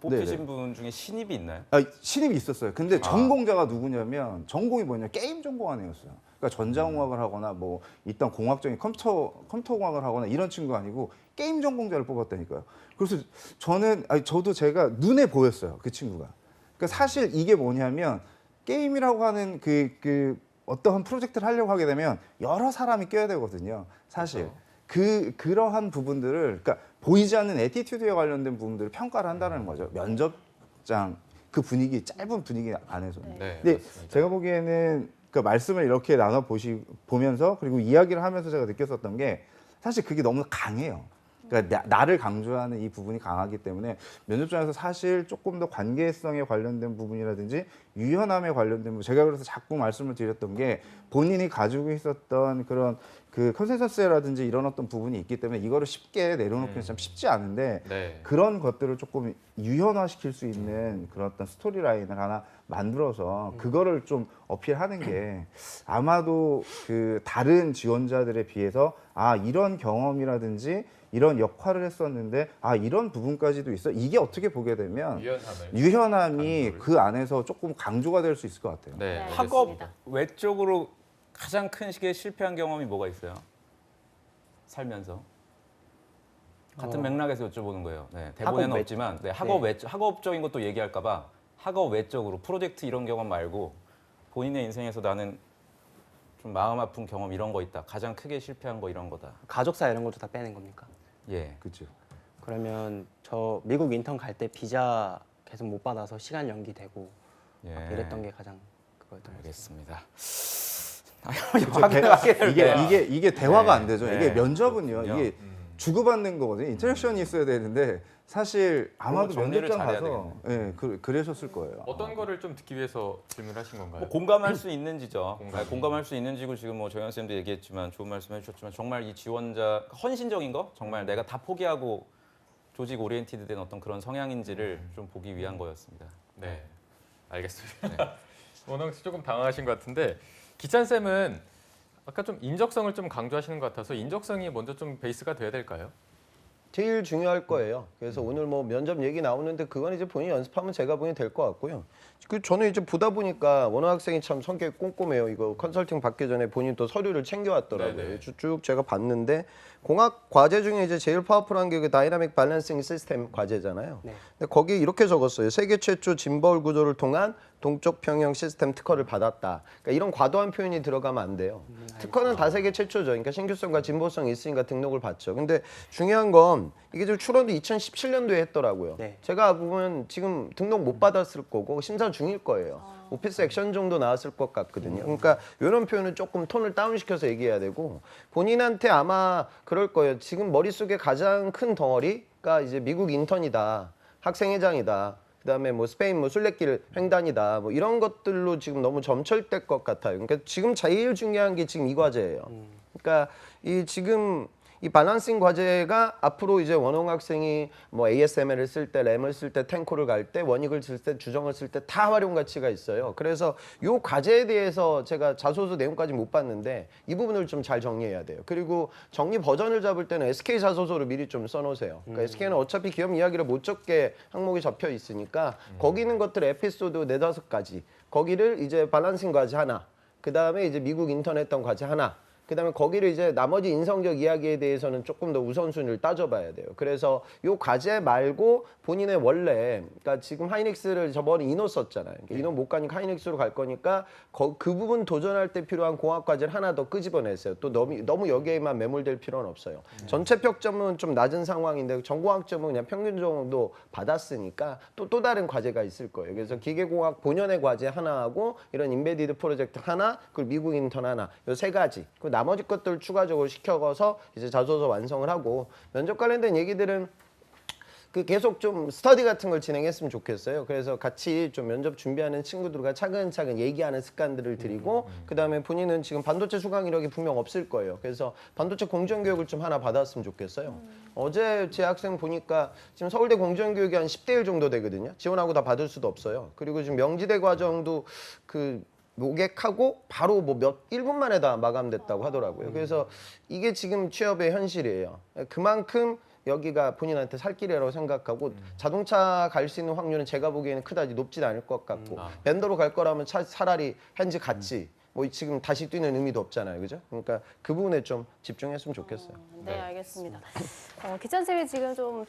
네네. 뽑히신 분 중에 신입이 있나요? 신입이 있었어요. 근데 전공자가 누구냐면 전공이 뭐냐 게임 전공한 애였어요. 그러니까 전자공학을 하거나 뭐 일단 공학적인 컴퓨터공학을 하거나 이런 친구가 아니고 게임 전공자를 뽑았다니까요. 그래서 저도 제가 눈에 보였어요, 그 친구가. 그러니까 사실 이게 뭐냐면 게임이라고 하는 그 어떠한 프로젝트를 하려고 하게 되면 여러 사람이 껴야 되거든요, 사실. 그러한 부분들을, 그러니까 보이지 않는 애티튜드에 관련된 부분들을 평가를 한다는 거죠. 면접장 그 분위기, 짧은 분위기 안에서. 네, 근데 맞습니다. 제가 보기에는 그 말씀을 이렇게 나눠 보면서 그리고 이야기를 하면서 제가 느꼈었던 게 사실 그게 너무 강해요. 그러니까 나를 강조하는 이 부분이 강하기 때문에 면접장에서 사실 조금 더 관계성에 관련된 부분이라든지 유연함에 관련된 부분, 제가 그래서 자꾸 말씀을 드렸던 게 본인이 가지고 있었던 그런 그 컨센서스라든지 이런 어떤 부분이 있기 때문에 이거를 쉽게 내려놓기는 참 쉽지 않은데 네. 그런 것들을 조금 유연화시킬 수 있는 그런 어떤 스토리라인을 하나 만들어서 그거를 좀 어필하는 게 아마도 그 다른 지원자들에 비해서 이런 경험이라든지 이런 역할을 했었는데 이런 부분까지도 있어. 이게 어떻게 보게 되면 유연함이 그 안에서 조금 강조가 될 수 있을 것 같아요. 네, 네. 학업 알겠습니다. 외적으로 가장 큰 시기에 실패한 경험이 뭐가 있어요? 살면서 같은 맥락에서 여쭤보는 거예요. 네, 대본에는 학업 외- 없지만 학업적인 것도 얘기할까봐 학업 외적으로 프로젝트 이런 경험 말고 본인의 인생에서 나는 좀 마음 아픈 경험 이런 거 있다. 가장 크게 실패한 거 이런 거다. 가족사 이런 것도 다 빼는 겁니까? 예. 그렇죠. 그러면 저 미국 인턴 갈 때 비자 계속 못 받아서 시간 연기되고 예. 막 이랬던 게 가장 그거였던 것 같아요. 알겠습니다. 이게 대화가 네. 안 되죠. 네. 이게 면접은요. 그렇군요. 이게 주고받는 거거든요. 인터랙션이 있어야 되는데 사실 아마도 정리를 면접장 잘해야 가서 그러셨을 거예요. 어떤 거를 좀 듣기 위해서 질문하신 건가요? 뭐 공감할 수 있는지죠. 공감이. 공감할 수 있는지고 지금 뭐 정현 쌤도 얘기했지만 좋은 말씀 해주셨지만 정말 이 지원자 헌신적인 거 정말 내가 다 포기하고 조직 오리엔티드된 어떤 그런 성향인지를 좀 보기 위한 거였습니다. 네, 알겠습니다. 원홍 씨 조금 당황하신 것 같은데 기찬 쌤은 아까 좀 인적성을 좀 강조하시는 것 같아서 인적성이 먼저 좀 베이스가 돼야 될까요? 제일 중요할 거예요. 그래서 오늘 뭐 면접 얘기 나오는데 그건 이제 본인이 연습하면 제가 보니 될 것 같고요. 저는 이제 보다 보니까 원호 학생이 참 성격이 꼼꼼해요. 이거 컨설팅 받기 전에 본인 또 서류를 챙겨왔더라고요. 네네. 쭉 제가 봤는데 공학 과제 중에 이제 제일 파워풀한 게 그 다이나믹 밸런싱 시스템 과제잖아요. 네. 근데 거기에 이렇게 적었어요. 세계 최초 짐벌 구조를 통한 동쪽 평형 시스템 특허를 받았다. 그러니까 이런 과도한 표현이 들어가면 안 돼요. 특허는 다 세계 최초죠. 그러니까 신규성과 진보성이 있으니까 등록을 받죠. 근데 중요한 건 이게 지금 출원도 2017년도에 했더라고요. 네. 제가 보면 지금 등록 못 받았을 거고 심사 중일 거예요. 오피스 액션 정도 나왔을 것 같거든요. 그러니까 이런 표현은 조금 톤을 다운시켜서 얘기해야 되고 본인한테 아마 그럴 거예요. 지금 머릿속에 가장 큰 덩어리가 이제 미국 인턴이다. 학생회장이다. 그다음에 뭐 스페인 뭐 순례길 횡단이다. 뭐 이런 것들로 지금 너무 점철될 것 같아요. 그러니까 지금 제일 중요한 게 지금 이 과제예요. 그러니까 이 지금 이 밸런싱 과제가 앞으로 이제 원홍 학생이 뭐 ASML을 쓸 때, 램을 쓸 때, 탱코를 갈 때, 원익을 쓸 때, 주정을 쓸 때 다 활용 가치가 있어요. 그래서 이 과제에 대해서 제가 자소서 내용까지 못 봤는데 이 부분을 좀 잘 정리해야 돼요. 그리고 정리 버전을 잡을 때는 SK 자소서로 미리 좀 써놓으세요. 그러니까 SK는 어차피 기업 이야기를 못 적게 항목이 접혀 있으니까 거기 있는 것들 에피소드 4-5가지 거기를 이제 밸런싱 과제 하나, 그 다음에 이제 미국 인턴했던 과제 하나, 그다음에 거기를 이제 나머지 인성적 이야기에 대해서는 조금 더 우선순위를 따져봐야 돼요. 그래서 요 과제 말고 본인의 원래, 그러니까 지금 하이닉스를 저번에 이노 썼잖아요. 이노 못 가니까 하이닉스로 갈 거니까 그 부분 도전할 때 필요한 공학 과제를 하나 더 끄집어냈어요. 또 너무 여기에만 매몰될 필요는 없어요. 전체 평점은 좀 낮은 상황인데 전공학점은 그냥 평균 정도 받았으니까 또 다른 과제가 있을 거예요. 그래서 기계공학 본연의 과제 하나하고 이런 인베디드 프로젝트 하나, 그리고 미국 인턴 하나, 요 3가지. 나머지 것들 추가적으로 시켜서 이제 자소서 완성을 하고, 면접 관련된 얘기들은 그 계속 좀 스터디 같은 걸 진행했으면 좋겠어요. 그래서 같이 좀 면접 준비하는 친구들과 차근차근 얘기하는 습관들을 들이고, 그다음에 본인은 지금 반도체 수강 이력이 분명 없을 거예요. 그래서 반도체 공정교육을 좀 하나 받았으면 좋겠어요. 어제 제 학생 보니까 지금 서울대 공정교육이 한 10대 1 정도 되거든요. 지원하고 다 받을 수도 없어요. 그리고 지금 명지대 과정도 모객하고 바로 뭐 1분 만에 다 마감됐다고 하더라고요. 그래서 이게 지금 취업의 현실이에요. 그만큼 여기가 본인한테 살 길이라고 생각하고, 자동차 갈 수 있는 확률은 제가 보기에는 그다지 높진 않을 것 같고, 밴더로 갈 거라면 차라리 현지 같이 뭐 지금 다시 뛰는 의미도 없잖아요, 그죠? 그러니까 그 부분에 좀 집중했으면 좋겠어요. 네, 알겠습니다. 기찬 쌤이 지금 좀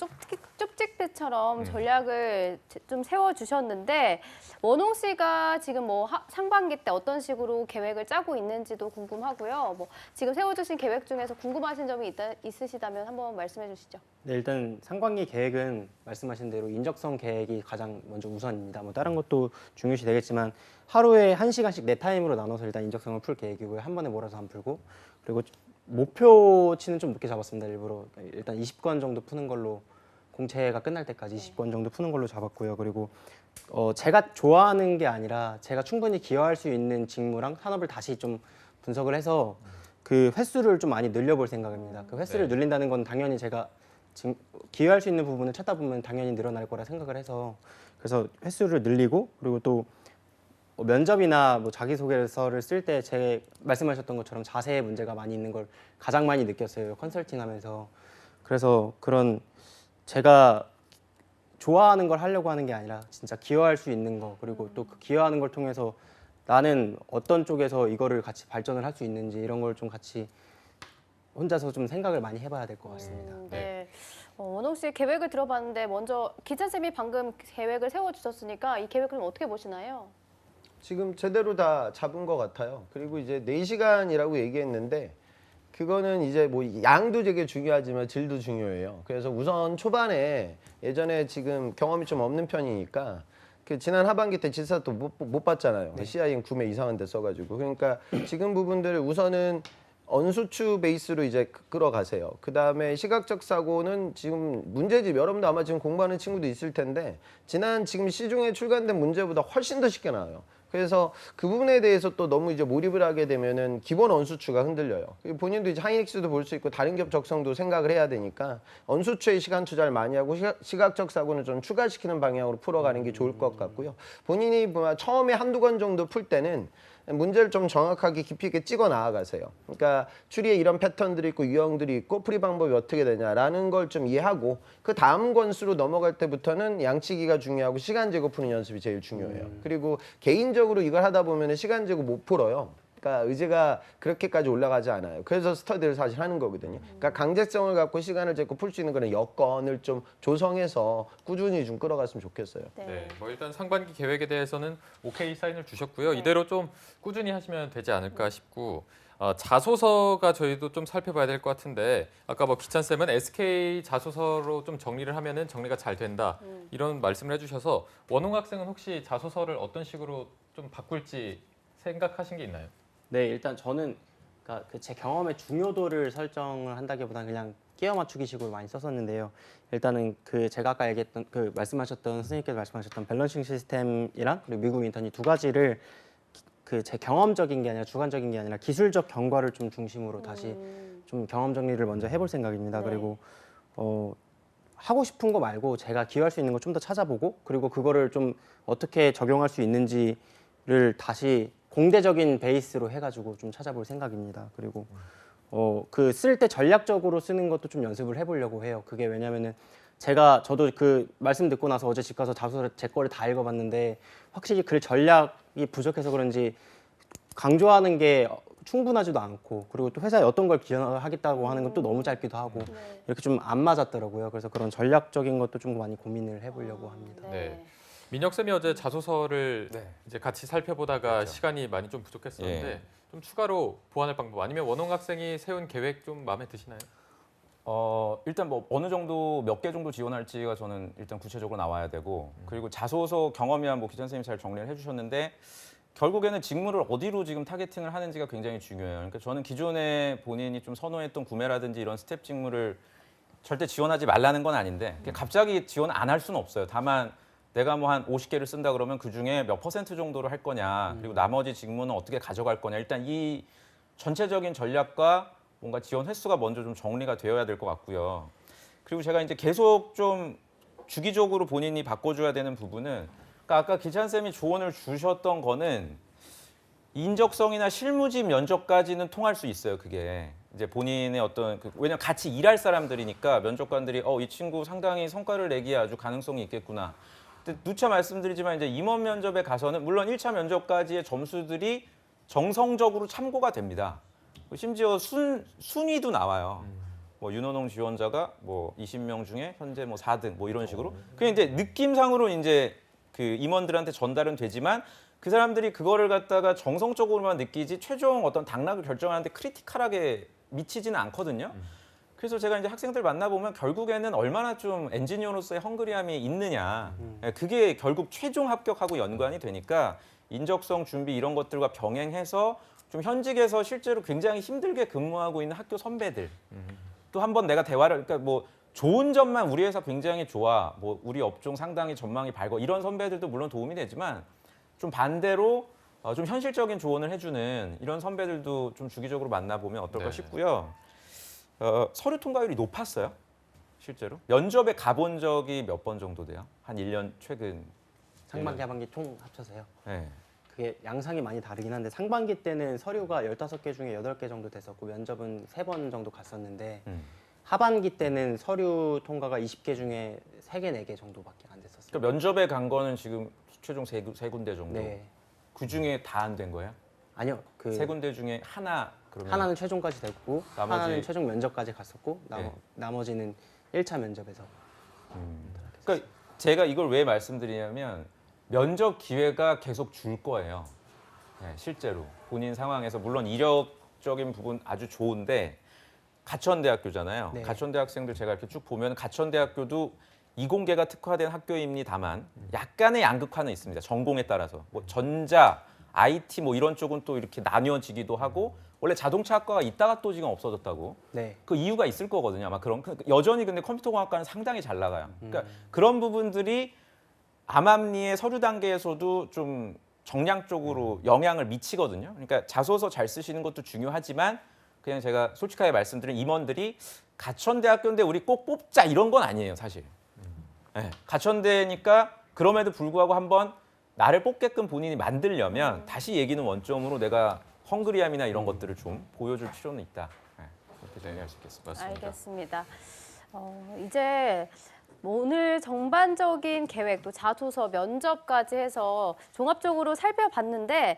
쪽집게처럼 전략을 좀 세워주셨는데, 원홍 씨가 지금 뭐 상반기 때 어떤 식으로 계획을 짜고 있는지도 궁금하고요. 뭐 지금 세워주신 계획 중에서 궁금하신 점이 있으시다면 한번 말씀해 주시죠. 네, 일단 상반기 계획은 말씀하신 대로 인적성 계획이 가장 먼저 우선입니다. 뭐 다른 것도 중요시 되겠지만 하루에 1시간씩 네 타임으로 나눠서 일단 인적성을 풀 계획이고요. 한 번에 몰아서 안 풀고, 그리고 목표치는 좀 높게 잡았습니다. 일부러 일단 20권 정도 푸는 걸로, 공채가 끝날 때까지 20권 정도 푸는 걸로 잡았고요. 그리고 제가 좋아하는 게 아니라 제가 충분히 기여할 수 있는 직무랑 산업을 다시 좀 분석을 해서 그 횟수를 좀 많이 늘려볼 생각입니다. 그 횟수를 늘린다는 건 당연히 제가 지금 기여할 수 있는 부분을 찾다 보면 당연히 늘어날 거라 생각을 해서, 그래서 횟수를 늘리고, 그리고 또 면접이나 뭐 자기소개서를 쓸 때 제 말씀하셨던 것처럼 자세의 문제가 많이 있는 걸 가장 많이 느꼈어요, 컨설팅하면서. 그래서 그런 제가 좋아하는 걸 하려고 하는 게 아니라 진짜 기여할 수 있는 거, 그리고 또 그 기여하는 걸 통해서 나는 어떤 쪽에서 이거를 같이 발전을 할 수 있는지, 이런 걸 좀 같이 혼자서 좀 생각을 많이 해봐야 될 것 같습니다. 네. 원홍 씨의 계획을 들어봤는데, 먼저 기찬 쌤이 방금 계획을 세워주셨으니까 이 계획을 좀 어떻게 보시나요? 지금 제대로 다 잡은 것 같아요. 그리고 이제 4시간이라고 얘기했는데, 그거는 이제 뭐 양도 되게 중요하지만 질도 중요해요. 그래서 우선 초반에, 예전에 지금 경험이 좀 없는 편이니까 그 지난 하반기 때 지사도 못 봤잖아요. CIM 구매 이상한 데 써가지고. 그러니까 지금 부분들을 우선은 언수추 베이스로 이제 끌어가세요. 그 다음에 시각적 사고는 지금 문제집, 여러분도 아마 지금 공부하는 친구도 있을 텐데 지금 시중에 출간된 문제보다 훨씬 더 쉽게 나와요. 그래서 그 부분에 대해서 또 너무 이제 몰입을 하게 되면은 기본 언수추가 흔들려요. 본인도 이제 하이닉스도 볼 수 있고 다른 기업 적성도 생각을 해야 되니까 언수추에 시간 투자를 많이 하고 시각적 사고는 좀 추가시키는 방향으로 풀어가는 게 좋을 것 같고요. 본인이 처음에 한두 권 정도 풀 때는 문제를 좀 정확하게 깊이 있게 찍어 나아가세요. 그러니까 추리에 이런 패턴들이 있고 유형들이 있고 풀이 방법이 어떻게 되냐라는 걸 좀 이해하고, 그 다음 권수로 넘어갈 때부터는 양치기가 중요하고 시간 재고 푸는 연습이 제일 중요해요. 그리고 개인적으로 이걸 하다 보면 시간 재고 못 풀어요. 그러니까 의지가 그렇게까지 올라가지 않아요. 그래서 스터디를 사실 하는 거거든요. 그러니까 강제성을 갖고 시간을 재고 풀 수 있는 그런 여건을 좀 조성해서 꾸준히 좀 끌어갔으면 좋겠어요. 네, 뭐 일단 상반기 계획에 대해서는 오케이 사인을 주셨고요. 이대로 좀 꾸준히 하시면 되지 않을까 싶고, 자소서가 저희도 좀 살펴봐야 될 것 같은데, 아까 뭐 기찬 쌤은 SK 자소서로 좀 정리를 하면은 정리가 잘 된다, 이런 말씀을 해주셔서, 원홍 학생은 혹시 자소서를 어떤 식으로 좀 바꿀지 생각하신 게 있나요? 네, 일단 저는 그러니까 제 경험의 중요도를 설정을 한다기보다는 그냥 끼워 맞추기식으로 많이 썼었는데요. 일단은 제가 아까 얘기했던 선생님께서 말씀하셨던 밸런싱 시스템이랑 그리고 미국 인턴이 두 가지를 그 제 경험적인 게 아니라 주관적인 게 아니라 기술적 경과를 좀 중심으로 다시 좀 경험 정리를 먼저 해볼 생각입니다. 네. 그리고 하고 싶은 거 말고 제가 기여할 수 있는 거 좀 더 찾아보고 그리고 그거를 좀 어떻게 적용할 수 있는지를 다시 공대적인 베이스로 해가지고 좀 찾아볼 생각입니다. 그리고 그 쓸 때 전략적으로 쓰는 것도 좀 연습을 해보려고 해요. 그게 왜냐면은 저도 그 말씀 듣고 나서 어제 집 가서 자소서 제 거를 다 읽어봤는데 확실히 글 전략이 부족해서 그런지 강조하는 게 충분하지도 않고 그리고 또 회사에 어떤 걸 기여하겠다고 하는 건 또 너무 짧기도 하고 이렇게 좀 안 맞았더라고요. 그래서 그런 전략적인 것도 좀 많이 고민을 해보려고 합니다. 네. 민혁 쌤이 어제 자소서를 네. 이제 같이 살펴보다가 그렇죠. 시간이 많이 좀 부족했었는데 예. 좀 추가로 보완할 방법 아니면 원홍 학생이 세운 계획 좀 마음에 드시나요? 일단 뭐 어느 정도 몇 개 정도 지원할지가 저는 일단 구체적으로 나와야 되고 그리고 자소서 경험이야 뭐 기찬 선생님이 잘 정리를 해주셨는데 결국에는 직무를 어디로 지금 타겟팅을 하는지가 굉장히 중요해요. 그러니까 저는 기존에 본인이 좀 선호했던 구매라든지 이런 스텝 직무를 절대 지원하지 말라는 건 아닌데 갑자기 지원 안 할 수는 없어요. 다만 내가 뭐 한 50개를 쓴다 그러면 그중에 몇 퍼센트 정도를 할 거냐 그리고 나머지 직무는 어떻게 가져갈 거냐 일단 이 전체적인 전략과 뭔가 지원 횟수가 먼저 좀 정리가 되어야 될 것 같고요. 그리고 제가 이제 계속 좀 주기적으로 본인이 바꿔줘야 되는 부분은 그러니까 아까 기찬 쌤이 조언을 주셨던 거는 인적성이나 실무직 면접까지는 통할 수 있어요. 그게 이제 본인의 어떤 왜냐면 같이 일할 사람들이니까 면접관들이 이 친구 상당히 성과를 내기에 아주 가능성이 있겠구나. 근데 누차 말씀드리지만 이제 임원 면접에 가서는 물론 1차 면접까지의 점수들이 정성적으로 참고가 됩니다. 심지어 순위도 나와요. 뭐 윤원홍 지원자가 뭐 20명 중에 현재 뭐 4등 뭐 이런 식으로. 그냥 이제 느낌상으로 이제 그 임원들한테 전달은 되지만 그 사람들이 그거를 갖다가 정성적으로만 느끼지 최종 어떤 당락을 결정하는데 크리티컬하게 미치지는 않거든요. 그래서 제가 이제 학생들 만나보면 결국에는 얼마나 좀 엔지니어로서의 헝그리함이 있느냐. 그게 결국 최종 합격하고 연관이 되니까 인적성 준비 이런 것들과 병행해서 좀 현직에서 실제로 굉장히 힘들게 근무하고 있는 학교 선배들 또 한번 내가 대화를 그러니까 뭐 좋은 점만 우리 회사 굉장히 좋아 뭐 우리 업종 상당히 전망이 밝고 이런 선배들도 물론 도움이 되지만 좀 반대로 좀 현실적인 조언을 해주는 이런 선배들도 좀 주기적으로 만나보면 어떨까 싶고요. 서류 통과율이 높았어요. 실제로 면접에 가본 적이 몇 번 정도 돼요? 한 1년 최근 상반기 하반기 총 합쳐서요. 네. 그게 양상이 많이 다르긴 한데 상반기 때는 서류가 15개 중에 8개 정도 됐었고 면접은 3번 정도 갔었는데 하반기 때는 서류 통과가 20개 중에 3개, 4개 정도밖에 안 됐었어요. 그러니까 면접에 간 거는 지금 최종 세 군데 정도. 네. 그 중에 다 안 된 거예요? 아니요. 그 세 군데 중에 하나 그러면 하나는 최종까지 됐고 나머지- 하나는 최종 면접까지 갔었고 네. 나머지는 1차 면접에서 그러니까 제가 이걸 왜 말씀드리냐면 면접 기회가 계속 줄 거예요. 네, 실제로 본인 상황에서 물론 이력적인 부분 아주 좋은데 가천대학교잖아요. 네. 가천대 학생들 제가 이렇게 쭉 보면 가천대학교도 이공계가 특화된 학교입니다만 약간의 양극화는 있습니다. 전공에 따라서 뭐 전자, IT 뭐 이런 쪽은 또 이렇게 나뉘어지기도 하고 원래 자동차 학과가 있다가 또 지금 없어졌다고. 네. 그 이유가 있을 거거든요. 아마 여전히 근데 컴퓨터공학과는 상당히 잘 나가요. 그러니까 그런 부분들이 암암리의 서류 단계에서도 좀 정량적으로 영향을 미치거든요. 그러니까 자소서 잘 쓰시는 것도 중요하지만 그냥 제가 솔직하게 말씀드린 임원들이 가천대학교인데 우리 꼭 뽑자 이런 건 아니에요, 사실. 네, 가천대니까 그럼에도 불구하고 한번 나를 뽑게끔 본인이 만들려면 다시 얘기는 원점으로 내가 헝그리함이나 이런 것들을 좀 보여줄 필요는 있다. 네, 그렇게 정리할 수 있겠습니다. 알겠습니다. 이제 뭐 오늘 전반적인 계획, 또 자소서, 면접까지 해서 종합적으로 살펴봤는데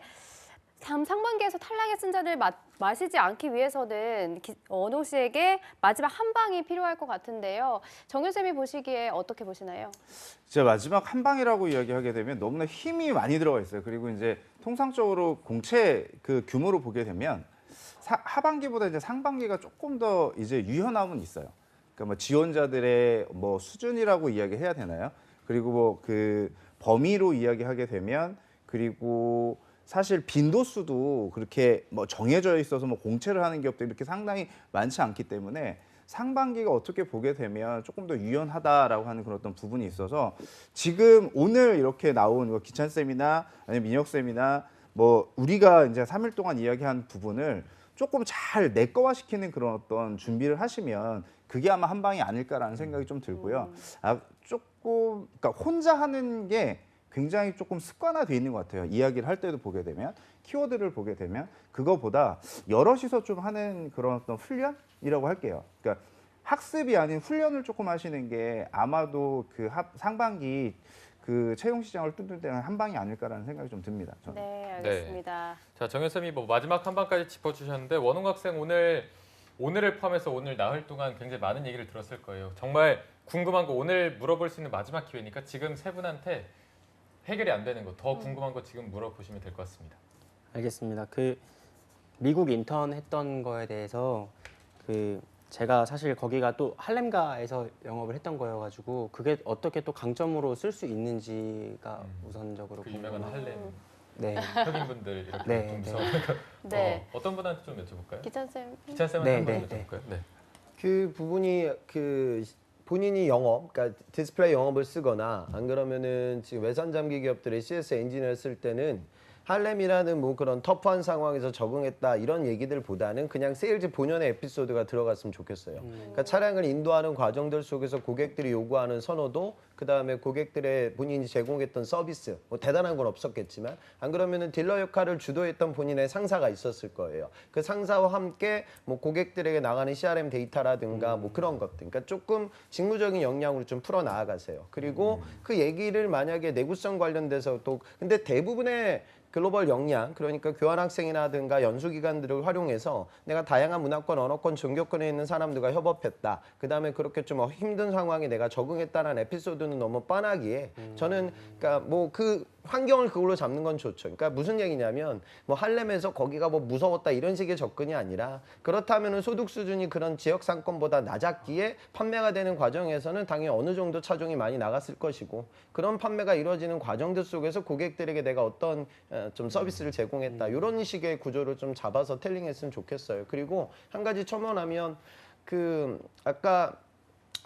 참 상반기에서 탈락의 쓴자를 마시지 않기 위해서는 원홍 씨에게 마지막 한 방이 필요할 것 같은데요. 정윤 쌤이 보시기에 어떻게 보시나요? 진짜 마지막 한 방이라고 이야기하게 되면 너무나 힘이 많이 들어가 있어요. 그리고 이제 통상적으로 공채 그 규모로 보게 되면 하반기보다 이제 상반기가 조금 더 이제 유연함은 있어요. 그러니까 뭐 지원자들의 뭐 수준이라고 이야기해야 되나요? 그리고 뭐 그 범위로 이야기하게 되면 그리고 사실 빈도수도 그렇게 뭐 정해져 있어서 뭐 공채를 하는 기업들이 이렇게 상당히 많지 않기 때문에 상반기가 어떻게 보게 되면 조금 더 유연하다라고 하는 그런 어떤 부분이 있어서 지금 오늘 이렇게 나온 기찬 쌤이나 아니면 민혁 쌤이나 뭐 우리가 이제 3일 동안 이야기한 부분을 조금 잘 내꺼화시키는 그런 어떤 준비를 하시면 그게 아마 한 방이 아닐까라는 생각이 좀 들고요. 조금 그러니까 혼자 하는 게 굉장히 조금 습관화돼 있는 것 같아요. 이야기를 할 때도 보게 되면 키워드를 보게 되면 그거보다 여럿이서 좀 하는 그런 어떤 훈련이라고 할게요. 그러니까 학습이 아닌 훈련을 조금 하시는 게 아마도 그 상반기 그 채용 시장을 뚫을 때는 한 방이 아닐까라는 생각이 좀 듭니다. 저는. 네, 알겠습니다. 자, 정현쌤이 뭐 마지막 한 방까지 짚어주셨는데 원홍 학생 오늘을 포함해서 오늘 나흘 동안 굉장히 많은 얘기를 들었을 거예요. 정말 궁금한 거 오늘 물어볼 수 있는 마지막 기회니까 지금 세 분한테 해결이 안 되는 거, 더 궁금한 거 지금 물어보시면 될 것 같습니다. 알겠습니다. 그 미국 인턴 했던 거에 대해서 그 제가 사실 거기가 또 할렘가에서 영업을 했던 거여가지고 그게 어떻게 또 강점으로 쓸 수 있는지가 우선적으로 그 유명한 궁금해요. 할렘 네. 흑인분들 이렇게 네, 좀 네. 무서우니까 네. 어떤 분한테 좀 여쭤볼까요? 기찬쌤. 기찬 쌤한테 네, 한번 네, 여쭤볼까요? 네. 그 부분이 그 본인이 영업, 그러니까 디스플레이 영업을 쓰거나 안 그러면은 지금 외산 잠기 기업들의 CS 엔지니어를 쓸 때는 할렘이라는 뭐 그런 터프한 상황에서 적응했다 이런 얘기들보다는 그냥 세일즈 본연의 에피소드가 들어갔으면 좋겠어요. 그러니까 차량을 인도하는 과정들 속에서 고객들이 요구하는 선호도, 그 다음에 고객들의 본인이 제공했던 서비스, 뭐 대단한 건 없었겠지만 안 그러면은 딜러 역할을 주도했던 본인의 상사가 있었을 거예요. 그 상사와 함께 뭐 고객들에게 나가는 CRM 데이터라든가 뭐 그런 것들, 그러니까 조금 직무적인 역량으로 좀 풀어 나아가세요. 그리고 그 얘기를 만약에 내구성 관련돼서 또 근데 대부분의 글로벌 역량, 그러니까 교환학생이라든가 연수기관들을 활용해서 내가 다양한 문화권, 언어권, 종교권에 있는 사람들과 협업했다. 그다음에 그렇게 좀 힘든 상황에 내가 적응했다는 에피소드는 너무 뻔하기에 저는 그러니까 뭐 그 환경을 그걸로 잡는 건 좋죠. 그러니까 무슨 얘기냐면 뭐 할렘에서 거기가 뭐 무서웠다 이런 식의 접근이 아니라 그렇다면은 소득 수준이 그런 지역 상권보다 낮았기에 판매가 되는 과정에서는 당연히 어느 정도 차종이 많이 나갔을 것이고 그런 판매가 이루어지는 과정들 속에서 고객들에게 내가 어떤 좀 서비스를 제공했다 이런 식의 구조를 좀 잡아서 텔링했으면 좋겠어요. 그리고 한 가지 첨언하면 그 아까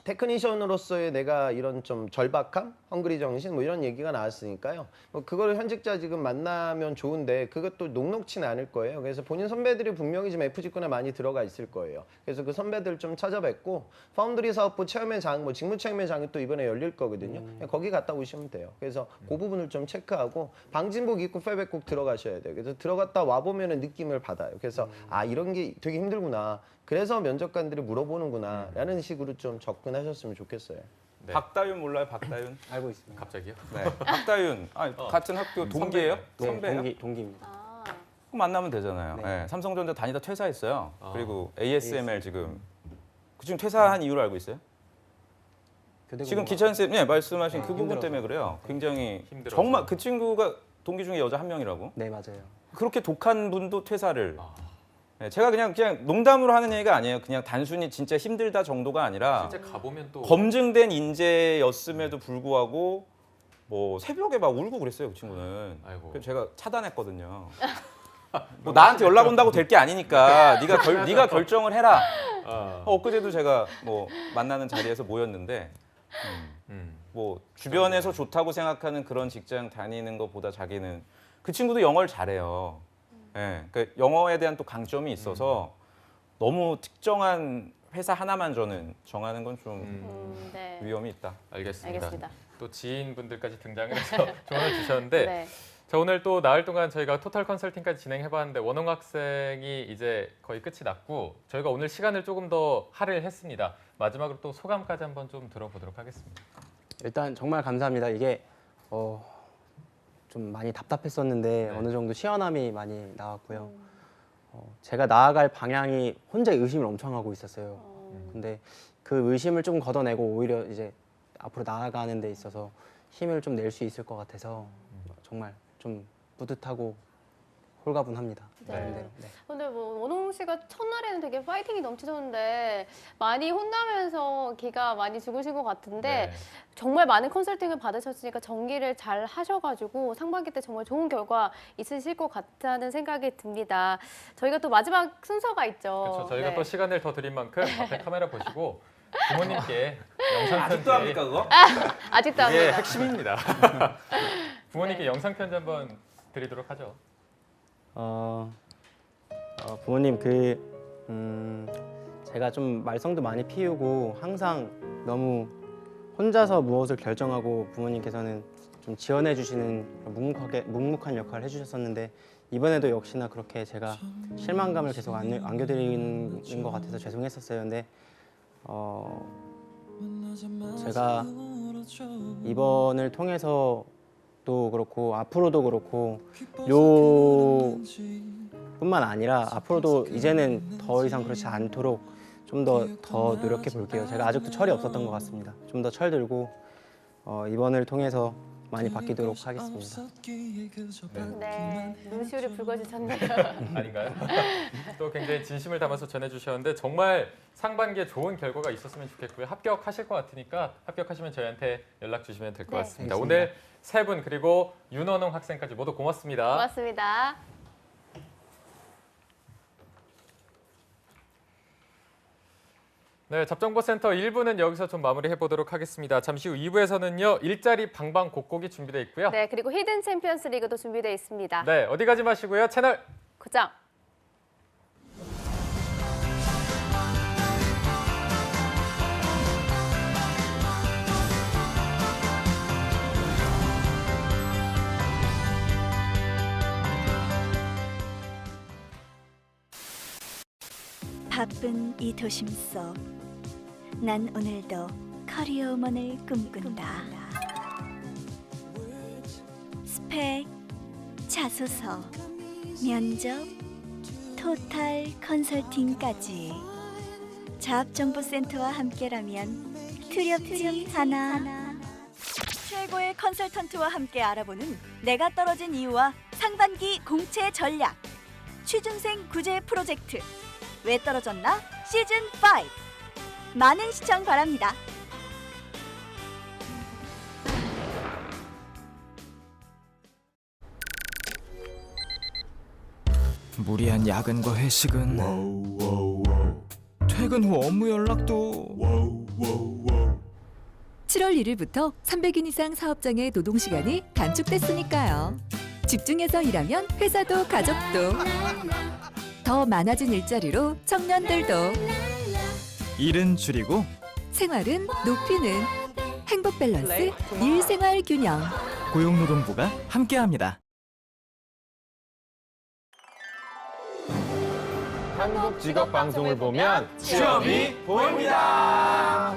테크니션으로서의 내가 이런 좀 절박함, 헝그리 정신 뭐 이런 얘기가 나왔으니까요. 뭐 그거를 현직자 지금 만나면 좋은데 그것도 녹록치는 않을 거예요. 그래서 본인 선배들이 분명히 지금 FG권에 많이 들어가 있을 거예요. 그래서 그 선배들 좀 찾아뵙고 파운드리 사업부 체험의 장, 뭐 직무 체험의 장이 또 이번에 열릴 거거든요. 거기 갔다 오시면 돼요. 그래서 그 부분을 좀 체크하고 방진복 입고 페백 꼭 들어가셔야 돼요. 그래서 들어갔다 와 보면은 느낌을 받아요. 그래서 아 이런 게 되게 힘들구나. 그래서 면접관들이 물어보는구나라는 식으로 좀 접근하셨으면 좋겠어요. 네. 박다윤 몰라요? 박다윤? 알고 있습니다. 갑자기요? 네. 박다윤. 같은 학교 동기예요? 네, 선배예요? 동기입니다. 아, 그럼 만나면 되잖아요. 네. 네, 삼성전자 다니다 퇴사했어요. 아. 그리고 ASML 지금 지금 퇴사한 이유를 알고 있어요? 지금 기찬 쌤 말씀하신 그 부분 힘들어서. 때문에 그래요. 굉장히 힘들어서. 정말 그 친구가 동기 중에 여자 한 명이라고. 네, 맞아요. 그렇게 독한 분도 퇴사를. 네, 제가 그냥 농담으로 하는 얘기가 아니에요. 그냥 단순히 진짜 힘들다 정도가 아니라 실제 가보면 또 검증된 인재였음에도 불구하고 뭐 새벽에 막 울고 그랬어요. 그 친구는. 아이고. 그래서 제가 차단했거든요. 뭐 나한테 연락 온다고 될 게 아니니까 네가 결정을 해라. 엊그제도 제가 뭐 만나는 자리에서 모였는데 뭐 주변에서 좋다고 생각하는 그런 직장 다니는 것보다 자기는 그 친구도 영어를 잘해요. 예, 그러니까 영어에 대한 또 강점이 있어서 너무 특정한 회사 하나만 저는 정하는 건 좀 네. 위험이 있다. 알겠습니다. 알겠습니다. 또 지인분들까지 등장을 해서 조언을 주셨는데 네. 자, 오늘 또 나흘 동안 저희가 토탈 컨설팅까지 진행해봤는데 원홍 학생이 이제 거의 끝이 났고 저희가 오늘 시간을 조금 더 할애했습니다. 마지막으로 또 소감까지 한번 좀 들어보도록 하겠습니다. 일단 정말 감사합니다. 이게 좀 많이 답답했었는데 네. 어느 정도 시원함이 많이 나왔고요. 제가 나아갈 방향이 혼자 의심을 엄청 하고 있었어요. 근데 그 의심을 조금 걷어내고 오히려 이제 앞으로 나아가는 데 있어서 힘을 좀 낼 수 있을 것 같아서 정말 좀 뿌듯하고 홀가분합니다. 네. 나름대로. 네. 근데 뭐 원홍 씨가 첫날에는 되게 파이팅이 넘치셨는데 많이 혼나면서 기가 많이 죽으신 것 같은데 네. 정말 많은 컨설팅을 받으셨으니까 전기를 잘 하셔가지고 상반기 때 정말 좋은 결과 있으실 것 같다는 생각이 듭니다. 저희가 또 마지막 순서가 있죠. 그렇죠. 저희가 네. 또 시간을 더 드린 만큼 앞에 카메라 보시고 부모님께 영상 편지 아직도 합니까 그거? 아직도 이게 합니다. 핵심입니다. 부모님께 영상 편지 한번 드리도록 하죠. 부모님 제가 좀 말썽도 많이 피우고 항상 너무 혼자서 무엇을 결정하고 부모님께서는 좀 지원해 주시는 묵묵한 역할을 해주셨었는데 이번에도 역시나 그렇게 제가 실망감을 계속 안겨드리는 것 같아서 죄송했었어요. 근데 제가 이번을 통해서도 그렇고 앞으로도 그렇고 뿐만 아니라 앞으로도 이제는 더 이상 그렇지 않도록 좀 더 노력해 볼게요. 제가 아직도 철이 없었던 것 같습니다. 좀 더 철들고 이번을 통해서 많이 바뀌도록 하겠습니다. 네, 눈시울이 붉어지셨네요. 아닌가요? 또 굉장히 진심을 담아서 전해주셨는데 정말 상반기에 좋은 결과가 있었으면 좋겠고요. 합격하실 것 같으니까 합격하시면 저희한테 연락 주시면 될 것 네. 같습니다. 알겠습니다. 오늘 세 분 그리고 윤원홍 학생까지 모두 고맙습니다. 고맙습니다. 네, 잡정보센터 1부는 여기서 좀 마무리해 보도록 하겠습니다. 잠시 후 2부에서는요. 일자리 방방곡곡이 준비되어 있고요. 네, 그리고 히든 챔피언스 리그도 준비되어 있습니다. 네, 어디 가지 마시고요. 채널 고정. 바쁜 이 도심 속 난 오늘도 커리어 우먼을 꿈꾼다. 스펙, 자소서, 면접, 토탈 컨설팅까지 잡정보센터와 함께라면 두렵지 않아. 최고의 컨설턴트와 함께 알아보는 내가 떨어진 이유와 상반기 공채 전략. 취준생 구제 프로젝트 왜 떨어졌나 시즌 5. 많은 시청 바랍니다. 무리한 야근과 회식은 퇴근 후 업무 연락도 7월 1일부터 300인 이상 사업장의 노동시간이 단축됐으니까요. 집중해서 일하면 회사도 가족도 더 많아진 일자리로 청년들도 일은 줄이고 생활은 높이는 행복 밸런스 일생활 균형. 고용노동부가 함께합니다. 한국 직업 방송을 보면 취업이 보입니다.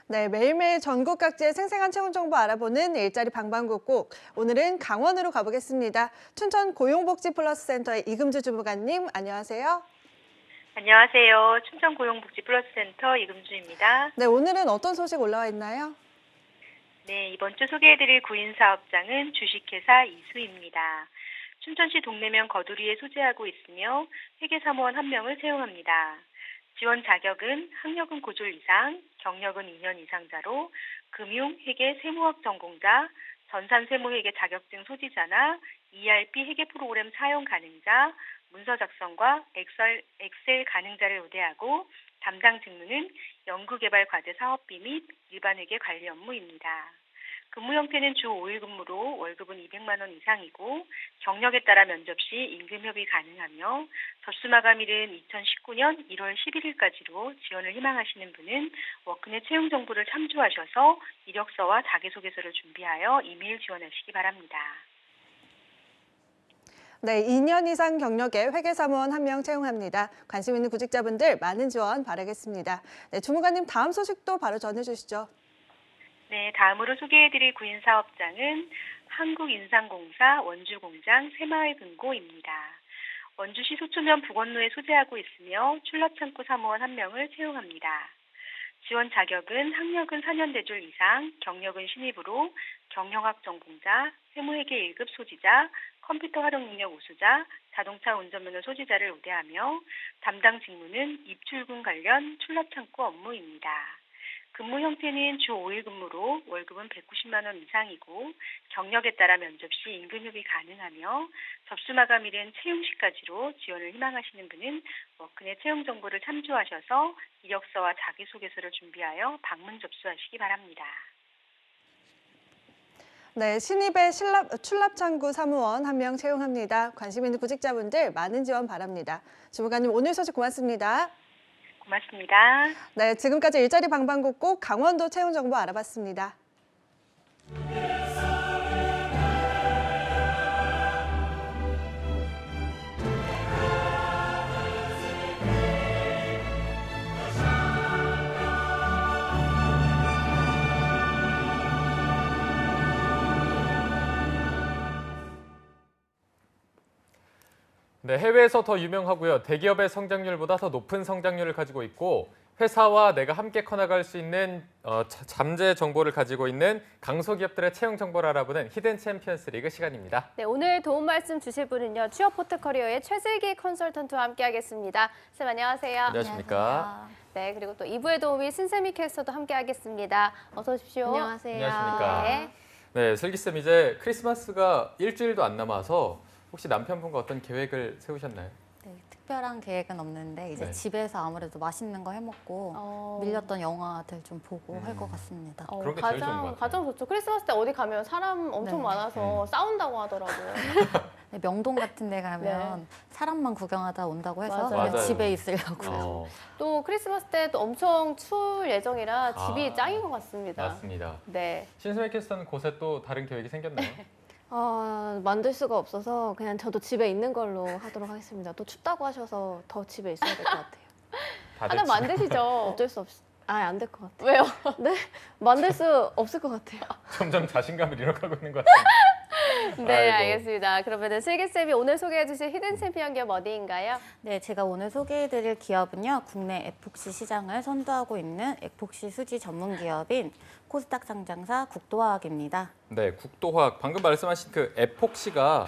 네, 매일매일 전국 각지의 생생한 채용 정보 알아보는 일자리 방방곡곡. 오늘은 강원으로 가보겠습니다. 춘천 고용복지플러스센터의 이금주 주무관님, 안녕하세요. 안녕하세요. 춘천 고용복지플러스센터 이금주입니다. 네, 오늘은 어떤 소식 올라와 있나요? 네, 이번 주 소개해드릴 구인사업장은 주식회사 이수입니다. 춘천시 동래면 거두리에 소재하고 있으며 회계사무원 1명을 채용합니다. 지원 자격은 학력은 고졸 이상, 경력은 2년 이상자로 금융, 회계, 세무학 전공자, 전산세무회계 자격증 소지자나 ERP 회계 프로그램 사용 가능자, 문서 작성과 엑셀 가능자를 우대하고 담당 직무는 연구개발 과제 사업비 및 일반 회계 관리 업무입니다. 근무 형태는 주 5일 근무로 월급은 200만 원 이상이고 경력에 따라 면접 시 임금 협의 가능하며 접수 마감일은 2019년 1월 11일까지로 지원을 희망하시는 분은 워크넷 채용 정보를 참조하셔서 이력서와 자기소개서를 준비하여 이메일 지원하시기 바랍니다. 네, 2년 이상 경력의 회계사무원 1명 채용합니다. 관심 있는 구직자분들 많은 지원 바라겠습니다. 네, 주무관님 다음 소식도 바로 전해주시죠. 네, 다음으로 소개해드릴 구인사업장은 한국인상공사 원주공장 새마을 금고입니다. 원주시 소초면 북원로에 소재하고 있으며 출납창고 사무원 1명을 채용합니다. 지원 자격은 학력은 4년 대졸 이상, 경력은 신입으로 경영학 전공자, 회무회계 1급 소지자, 컴퓨터 활용 능력 우수자, 자동차 운전면허 소지자를 우대하며 담당 직무는 입출금 관련 출납창고 업무입니다. 근무 형태는 주 5일 근무로 월급은 190만 원 이상이고 경력에 따라 면접 시 임금협의 가능하며 접수 마감일은 채용 시까지로 지원을 희망하시는 분은 워크넷 채용 정보를 참조하셔서 이력서와 자기소개서를 준비하여 방문 접수하시기 바랍니다. 네, 신입의 출납창구 사무원 1명 채용합니다. 관심 있는 구직자분들 많은 지원 바랍니다. 주무관님 오늘 소식 고맙습니다. 고맙습니다. 네, 지금까지 일자리 방방곡 꼭 강원도 채용 정보 알아봤습니다. 네, 해외에서 더 유명하고요. 대기업의 성장률보다 더 높은 성장률을 가지고 있고 회사와 내가 함께 커나갈 수 있는 잠재 정보를 가지고 있는 강소기업들의 채용 정보를 알아보는 히든 챔피언스 리그 시간입니다. 네, 오늘 도움 말씀 주실 분은요. 취업 포트커리어의 최슬기 컨설턴트와 함께하겠습니다. 쌤 안녕하세요. 안녕하십니까? 네, 그리고 또 2부의 도우미 신세미 캐스터도 함께하겠습니다. 어서 오십시오. 안녕하세요. 안녕하십니까? 네. 네, 슬기쌤 이제 크리스마스가 일주일도 안 남아서 혹시 남편분과 어떤 계획을 세우셨나요? 네, 특별한 계획은 없는데 이제 네. 집에서 아무래도 맛있는 거 해먹고 밀렸던 영화들 좀 보고 할 것 같습니다. 그런 게 제일 좋은 것 같아요. 가장 좋죠. 크리스마스 때 어디 가면 사람 엄청 네. 많아서 싸운다고 하더라고요. 네, 명동 같은 데 가면 사람만 구경하다 온다고 해서 맞아요. 그냥 집에 있으려고요. 어, 또 크리스마스 때 또 엄청 추울 예정이라 집이 아, 짱인 것 같습니다. 맞습니다. 네. 신세미 캐스터는 곳에 또 다른 계획이 생겼나요? 만들 수가 없어서 그냥 저도 집에 있는 걸로 하도록 하겠습니다. 또 춥다고 하셔서 더 집에 있어야 될 것 같아요. 하나 만드시죠. 어쩔 수 없이. 안 될 것 같아요. 왜요? 네? 만들 수 없을 것 같아요. 점점 자신감을 잃어가고 있는 것 같아요. 네, 아이고. 알겠습니다. 그러면 슬기쌤이 오늘 소개해 주실 히든 챔피언 기업 어디인가요? 네, 제가 오늘 소개해드릴 기업은요. 국내 에폭시 시장을 선도하고 있는 에폭시 수지 전문 기업인 코스닥 상장사 국도화학입니다. 네, 국도화학 방금 말씀하신 그 에폭시가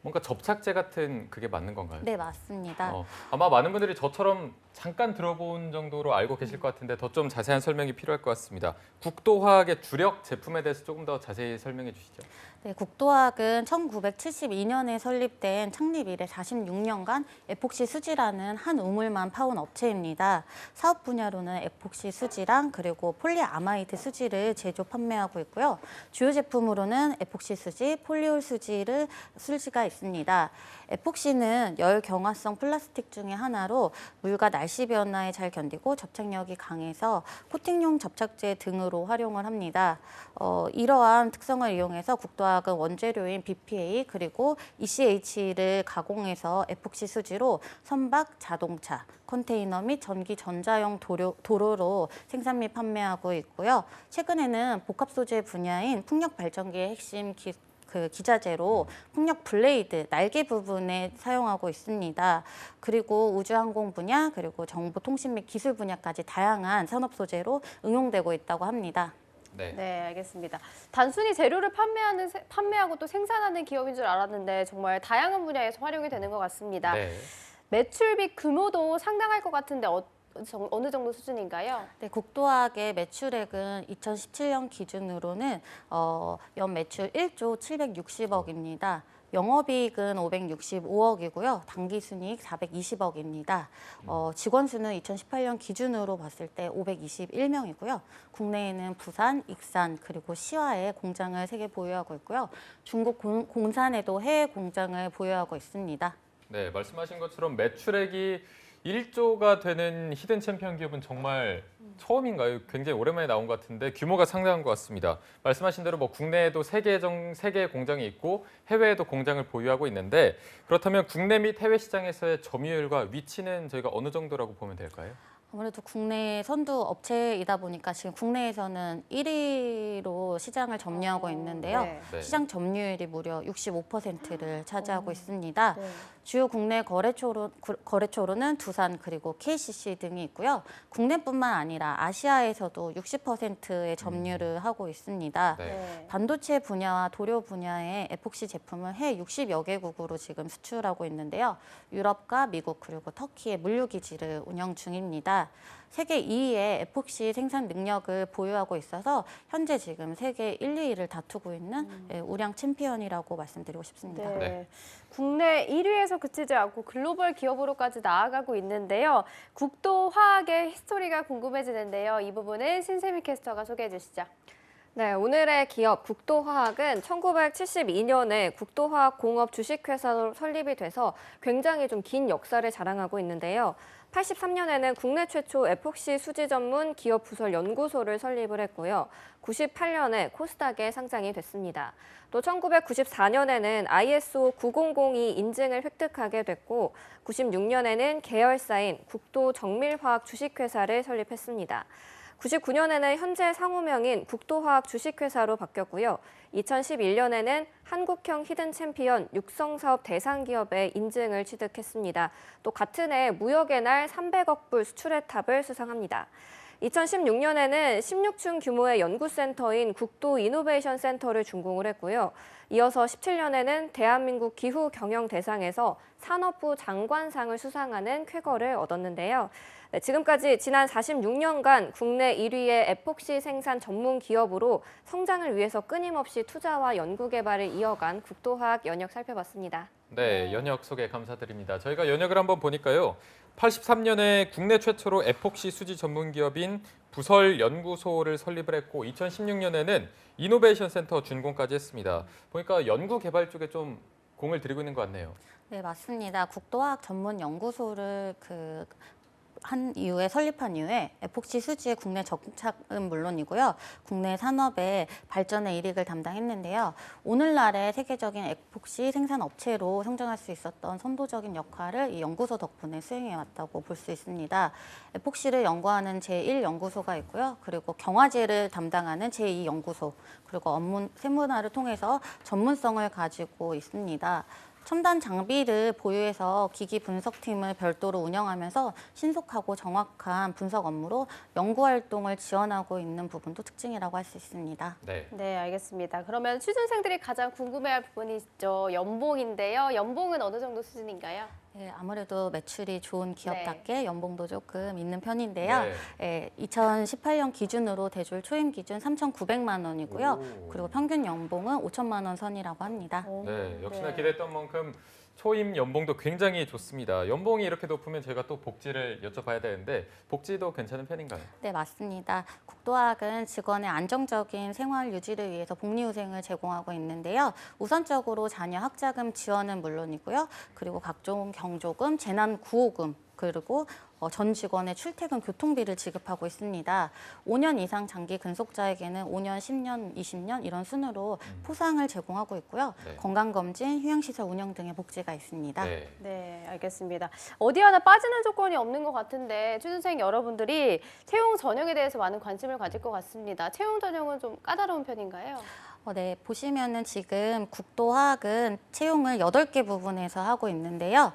뭔가 접착제 같은 그게 맞는 건가요? 네, 맞습니다. 아마 많은 분들이 저처럼 잠깐 들어본 정도로 알고 계실 것 같은데 더 좀 자세한 설명이 필요할 것 같습니다. 국도화학의 주력 제품에 대해서 조금 더 자세히 설명해 주시죠. 네, 국도화학은 1972년에 설립된 창립 이래 46년간 에폭시 수지라는 한 우물만 파온 업체입니다. 사업 분야로는 에폭시 수지랑 그리고 폴리아마이드 수지를 제조 판매하고 있고요. 주요 제품으로는 에폭시 수지, 폴리올 수지가 있습니다. 에폭시는 열 경화성 플라스틱 중에 하나로 물과 날씨 변화에 잘 견디고 접착력이 강해서 코팅용 접착제 등으로 활용을 합니다. 이러한 특성을 이용해서 국도화학은 원재료인 BPA 그리고 ECH를 가공해서 에폭시 수지로 선박, 자동차, 컨테이너 및 전기 전자용 도로로 생산 및 판매하고 있고요. 최근에는 복합 소재 분야인 풍력 발전기의 핵심 기자재로 풍력 블레이드, 날개 부분에 사용하고 있습니다. 그리고 우주항공 분야, 그리고 정보통신 및 기술 분야까지 다양한 산업 소재로 응용되고 있다고 합니다. 네, 알겠습니다. 단순히 재료를 판매하고 또 생산하는 기업인 줄 알았는데 정말 다양한 분야에서 활용이 되는 것 같습니다. 네. 매출비 규모도 상당할 것 같은데 어느 정도 수준인가요? 네, 국도화학의 매출액은 2017년 기준으로는 연 매출 1조 760억입니다. 영업이익은 565억이고요. 당기순이익 420억입니다. 직원 수는 2018년 기준으로 봤을 때 521명이고요. 국내에는 부산, 익산, 그리고 시화에 공장을 3개 보유하고 있고요. 중국 공산에도 해외 공장을 보유하고 있습니다. 네, 말씀하신 것처럼 매출액이 1조가 되는 히든 챔피언 기업은 정말 처음인가요? 굉장히 오랜만에 나온 것 같은데 규모가 상당한 것 같습니다. 말씀하신 대로 뭐 국내에도 3개의 공장이 있고 해외에도 공장을 보유하고 있는데 그렇다면 국내 및 해외 시장에서의 점유율과 위치는 저희가 어느 정도라고 보면 될까요? 아무래도 국내 선두 업체이다 보니까 지금 국내에서는 1위로 시장을 점유하고 있는데요. 네. 시장 점유율이 무려 65%를 차지하고 있습니다. 주요 국내 거래처로는 두산 그리고 KCC 등이 있고요. 국내뿐만 아니라 아시아에서도 60%의 점유를 하고 있습니다. 반도체 분야와 도료 분야의 에폭시 제품을 해외 60여 개국으로 지금 수출하고 있는데요. 유럽과 미국 그리고 터키의 물류기지를 운영 중입니다. 세계 2위의 에폭시 생산 능력을 보유하고 있어서 현재 지금 세계 1, 2위를 다투고 있는 우량 챔피언이라고 말씀드리고 싶습니다. 네. 국내 1위에서 그치지 않고 글로벌 기업으로까지 나아가고 있는데요. 국도화학의 히스토리가 궁금해지는데요. 이 부분은 신세미 캐스터가 소개해 주시죠. 네, 오늘의 기업 국도화학은 1972년에 국도화학공업 주식회사로 설립이 돼서 굉장히 좀 긴 역사를 자랑하고 있는데요. 83년에는 국내 최초 에폭시 수지 전문 기업 부설 연구소를 설립을 했고요. 98년에 코스닥에 상장이 됐습니다. 또 1994년에는 ISO 9002 인증을 획득하게 됐고 96년에는 계열사인 국도정밀화학 주식회사를 설립했습니다. 99년에는 현재 상호명인 국도화학 주식회사로 바뀌었고요. 2011년에는 한국형 히든 챔피언 육성사업 대상기업의 인증을 취득했습니다. 또 같은 해 무역의 날 300억 불 수출의 탑을 수상합니다. 2016년에는 16층 규모의 연구센터인 국도 이노베이션 센터를 준공을 했고요. 이어서 17년에는 대한민국 기후경영대상에서 산업부 장관상을 수상하는 쾌거를 얻었는데요. 네, 지금까지 지난 46년간 국내 1위의 에폭시 생산 전문 기업으로 성장을 위해서 끊임없이 투자와 연구 개발을 이어간 국도화학 연역 살펴봤습니다. 네, 연역 소개 감사드립니다. 저희가 연역을 한번 보니까요. 83년에 국내 최초로 에폭시 수지 전문 기업인 부설 연구소를 설립을 했고 2016년에는 이노베이션 센터 준공까지 했습니다. 보니까 연구 개발 쪽에 좀 공을 들이고 있는 것 같네요. 네, 맞습니다. 국도화학 전문 연구소를 설립한 이후에 에폭시 수지의 국내 정착은 물론이고요. 국내 산업의 발전에 일익을 담당했는데요. 오늘날의 세계적인 에폭시 생산 업체로 성장할 수 있었던 선도적인 역할을 이 연구소 덕분에 수행해왔다고 볼 수 있습니다. 에폭시를 연구하는 제1연구소가 있고요. 그리고 경화제를 담당하는 제2연구소, 그리고 업무 세분화를 통해서 전문성을 가지고 있습니다. 첨단 장비를 보유해서 기기 분석팀을 별도로 운영하면서 신속하고 정확한 분석 업무로 연구 활동을 지원하고 있는 부분도 특징이라고 할 수 있습니다. 네, 알겠습니다. 그러면 취준생들이 가장 궁금해할 부분이 있죠. 연봉인데요. 연봉은 어느 정도 수준인가요? 네, 아무래도 매출이 좋은 기업답게 연봉도 조금 있는 편인데요. 2018년 기준으로 대졸 초임 기준 3,900만 원이고요. 그리고 평균 연봉은 5천만 원 선이라고 합니다. 네, 역시나 기대했던 만큼 초임 연봉도 굉장히 좋습니다. 연봉이 이렇게 높으면 저희가 또 복지를 여쭤봐야 되는데 복지도 괜찮은 편인가요? 네, 맞습니다. 국도학은 직원의 안정적인 생활 유지를 위해서 복리후생을 제공하고 있는데요. 우선적으로 자녀 학자금 지원은 물론이고요. 그리고 각종 경조금, 재난구호금, 그리고 전 직원의 출퇴근 교통비를 지급하고 있습니다. 5년 이상 장기 근속자에게는 5년, 10년, 20년 이런 순으로 포상을 제공하고 있고요. 건강검진, 휴양시설 운영 등의 복지가 있습니다. 네, 알겠습니다. 어디 하나 빠지는 조건이 없는 것 같은데 취준생 여러분들이 채용 전형에 대해서 많은 관심을 가질 것 같습니다. 채용 전형은 좀 까다로운 편인가요? 네, 보시면은 지금 국도화학은 채용을 8개 부분에서 하고 있는데요.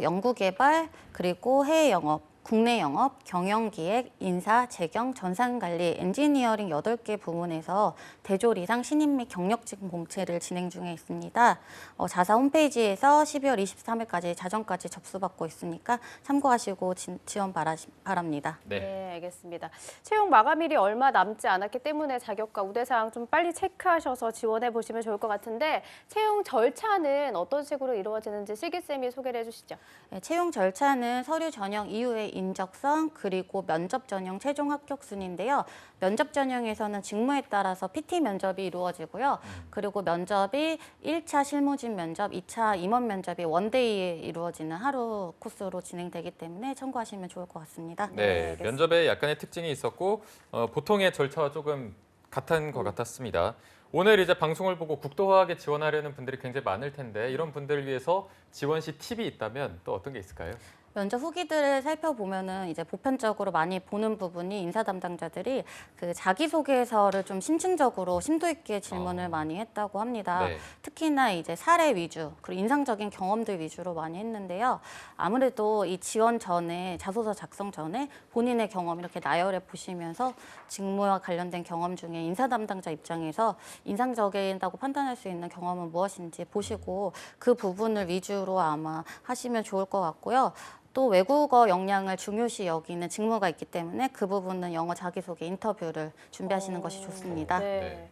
연구개발, 그리고 해외 영업, 국내 영업, 경영기획, 인사, 재경, 전산관리, 엔지니어링 8개 부문에서 대졸 이상 신입 및 경력직 공채를 진행 중에 있습니다. 자사 홈페이지에서 12월 23일까지 자정까지 접수받고 있으니까 참고하시고 지원 바랍니다. 네, 알겠습니다. 채용 마감일이 얼마 남지 않았기 때문에 자격과 우대사항 좀 빨리 체크하셔서 지원해 보시면 좋을 것 같은데 채용 절차는 어떤 식으로 이루어지는지 슬기쌤이 소개를 해주시죠. 네, 채용 절차는 서류 전형 이후에 인적성 그리고 면접 전형 최종 합격 순인데요. 면접 전형에서는 직무에 따라서 PT 면접이 이루어지고요. 그리고 면접이 1차 실무진 면접, 2차 임원 면접이 원데이에 이루어지는 하루 코스로 진행되기 때문에 참고하시면 좋을 것 같습니다. 네, 면접에 약간의 특징이 있었고 보통의 절차와 조금 같은 것 같았습니다. 오늘 이제 방송을 보고 국도화학에 지원하려는 분들이 굉장히 많을 텐데 이런 분들을 위해서 지원 시 팁이 있다면 또 어떤 게 있을까요? 면접 후기들을 살펴보면은 이제 보편적으로 많이 보는 부분이 인사 담당자들이 그 자기소개서를 좀 심층적으로 심도 있게 질문을 많이 했다고 합니다. 네. 특히나 이제 사례 위주 그리고 인상적인 경험들 위주로 많이 했는데요. 아무래도 이 지원 전에 자소서 작성 전에 본인의 경험 이렇게 나열해 보시면서 직무와 관련된 경험 중에 인사 담당자 입장에서 인상적이다고 판단할 수 있는 경험은 무엇인지 보시고 그 부분을 위주로 아마 하시면 좋을 것 같고요. 또 외국어 역량을 중요시 여기는 직무가 있기 때문에 그 부분은 영어 자기소개 인터뷰를 준비하시는 것이 좋습니다. 네.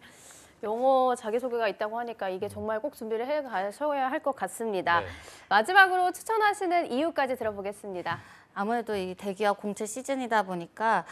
영어 자기소개가 있다고 하니까 이게 정말 꼭 준비를 해 가셔야 할 것 같습니다. 네. 마지막으로 추천하시는 이유까지 들어보겠습니다. 아무래도 이 대기업 공채 시즌이다 보니까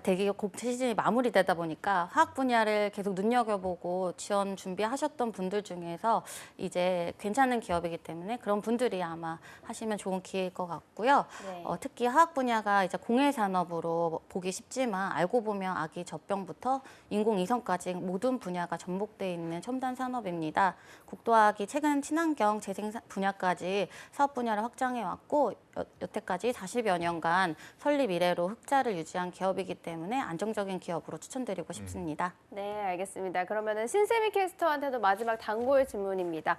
대기업 공채 시즌이 마무리되다 보니까 화학 분야를 계속 눈여겨보고 지원 준비하셨던 분들 중에서 이제 괜찮은 기업이기 때문에 그런 분들이 아마 하시면 좋은 기회일 것 같고요. 네. 특히 화학 분야가 이제 공해 산업으로 보기 쉽지만 알고 보면 아기 젖병부터 인공위성까지 모든 분야가 접목되어 있는 첨단 산업입니다. 국토화학이 최근 친환경 재생 분야까지 사업 분야를 확장해 왔고 여태까지 40여 년간 설립 이래로 흑자를 유지한 기업이기 때문에 안정적인 기업으로 추천드리고 싶습니다. 네, 알겠습니다. 그러면은 신세미 캐스터한테도 마지막 단골 질문입니다.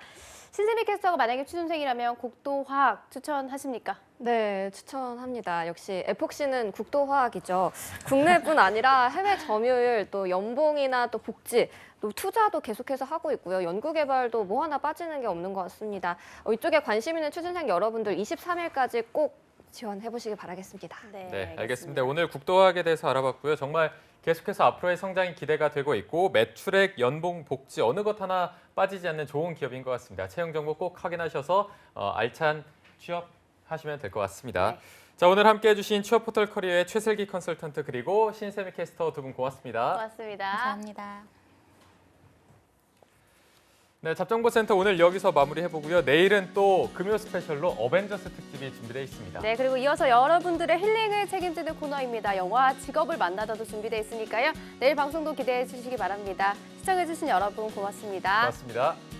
신세미 캐스터가 만약에 취준생이라면 국토화학 추천하십니까? 네, 추천합니다. 역시 에폭시는 국토화학이죠. 국내뿐 아니라 해외 점유율, 또 연봉이나 또 복지, 또 투자도 계속해서 하고 있고요. 연구개발도 뭐 하나 빠지는 게 없는 것 같습니다. 이쪽에 관심 있는 취준생 여러분들 23일까지 꼭 지원해 보시길 바라겠습니다. 네, 알겠습니다. 오늘 국토화학에 대해서 알아봤고요. 정말 계속해서 앞으로의 성장이 기대가 되고 있고 매출액, 연봉, 복지 어느 것 하나 빠지지 않는 좋은 기업인 것 같습니다. 채용 정보 꼭 확인하셔서 알찬 취업하시면 될 것 같습니다. 네. 자, 오늘 함께해 주신 취업 포털 커리어의 최슬기 컨설턴트 그리고 신세미 캐스터 두 분 고맙습니다. 고맙습니다. 감사합니다. 네, 잡정보센터 오늘 여기서 마무리해보고요. 내일은 또 금요 스페셜로 어벤져스 특집이 준비되어 있습니다. 네, 그리고 이어서 여러분들의 힐링을 책임지는 코너입니다. 영화와 직업을 만나다도 준비되어 있으니까요. 내일 방송도 기대해 주시기 바랍니다. 시청해 주신 여러분 고맙습니다. 고맙습니다.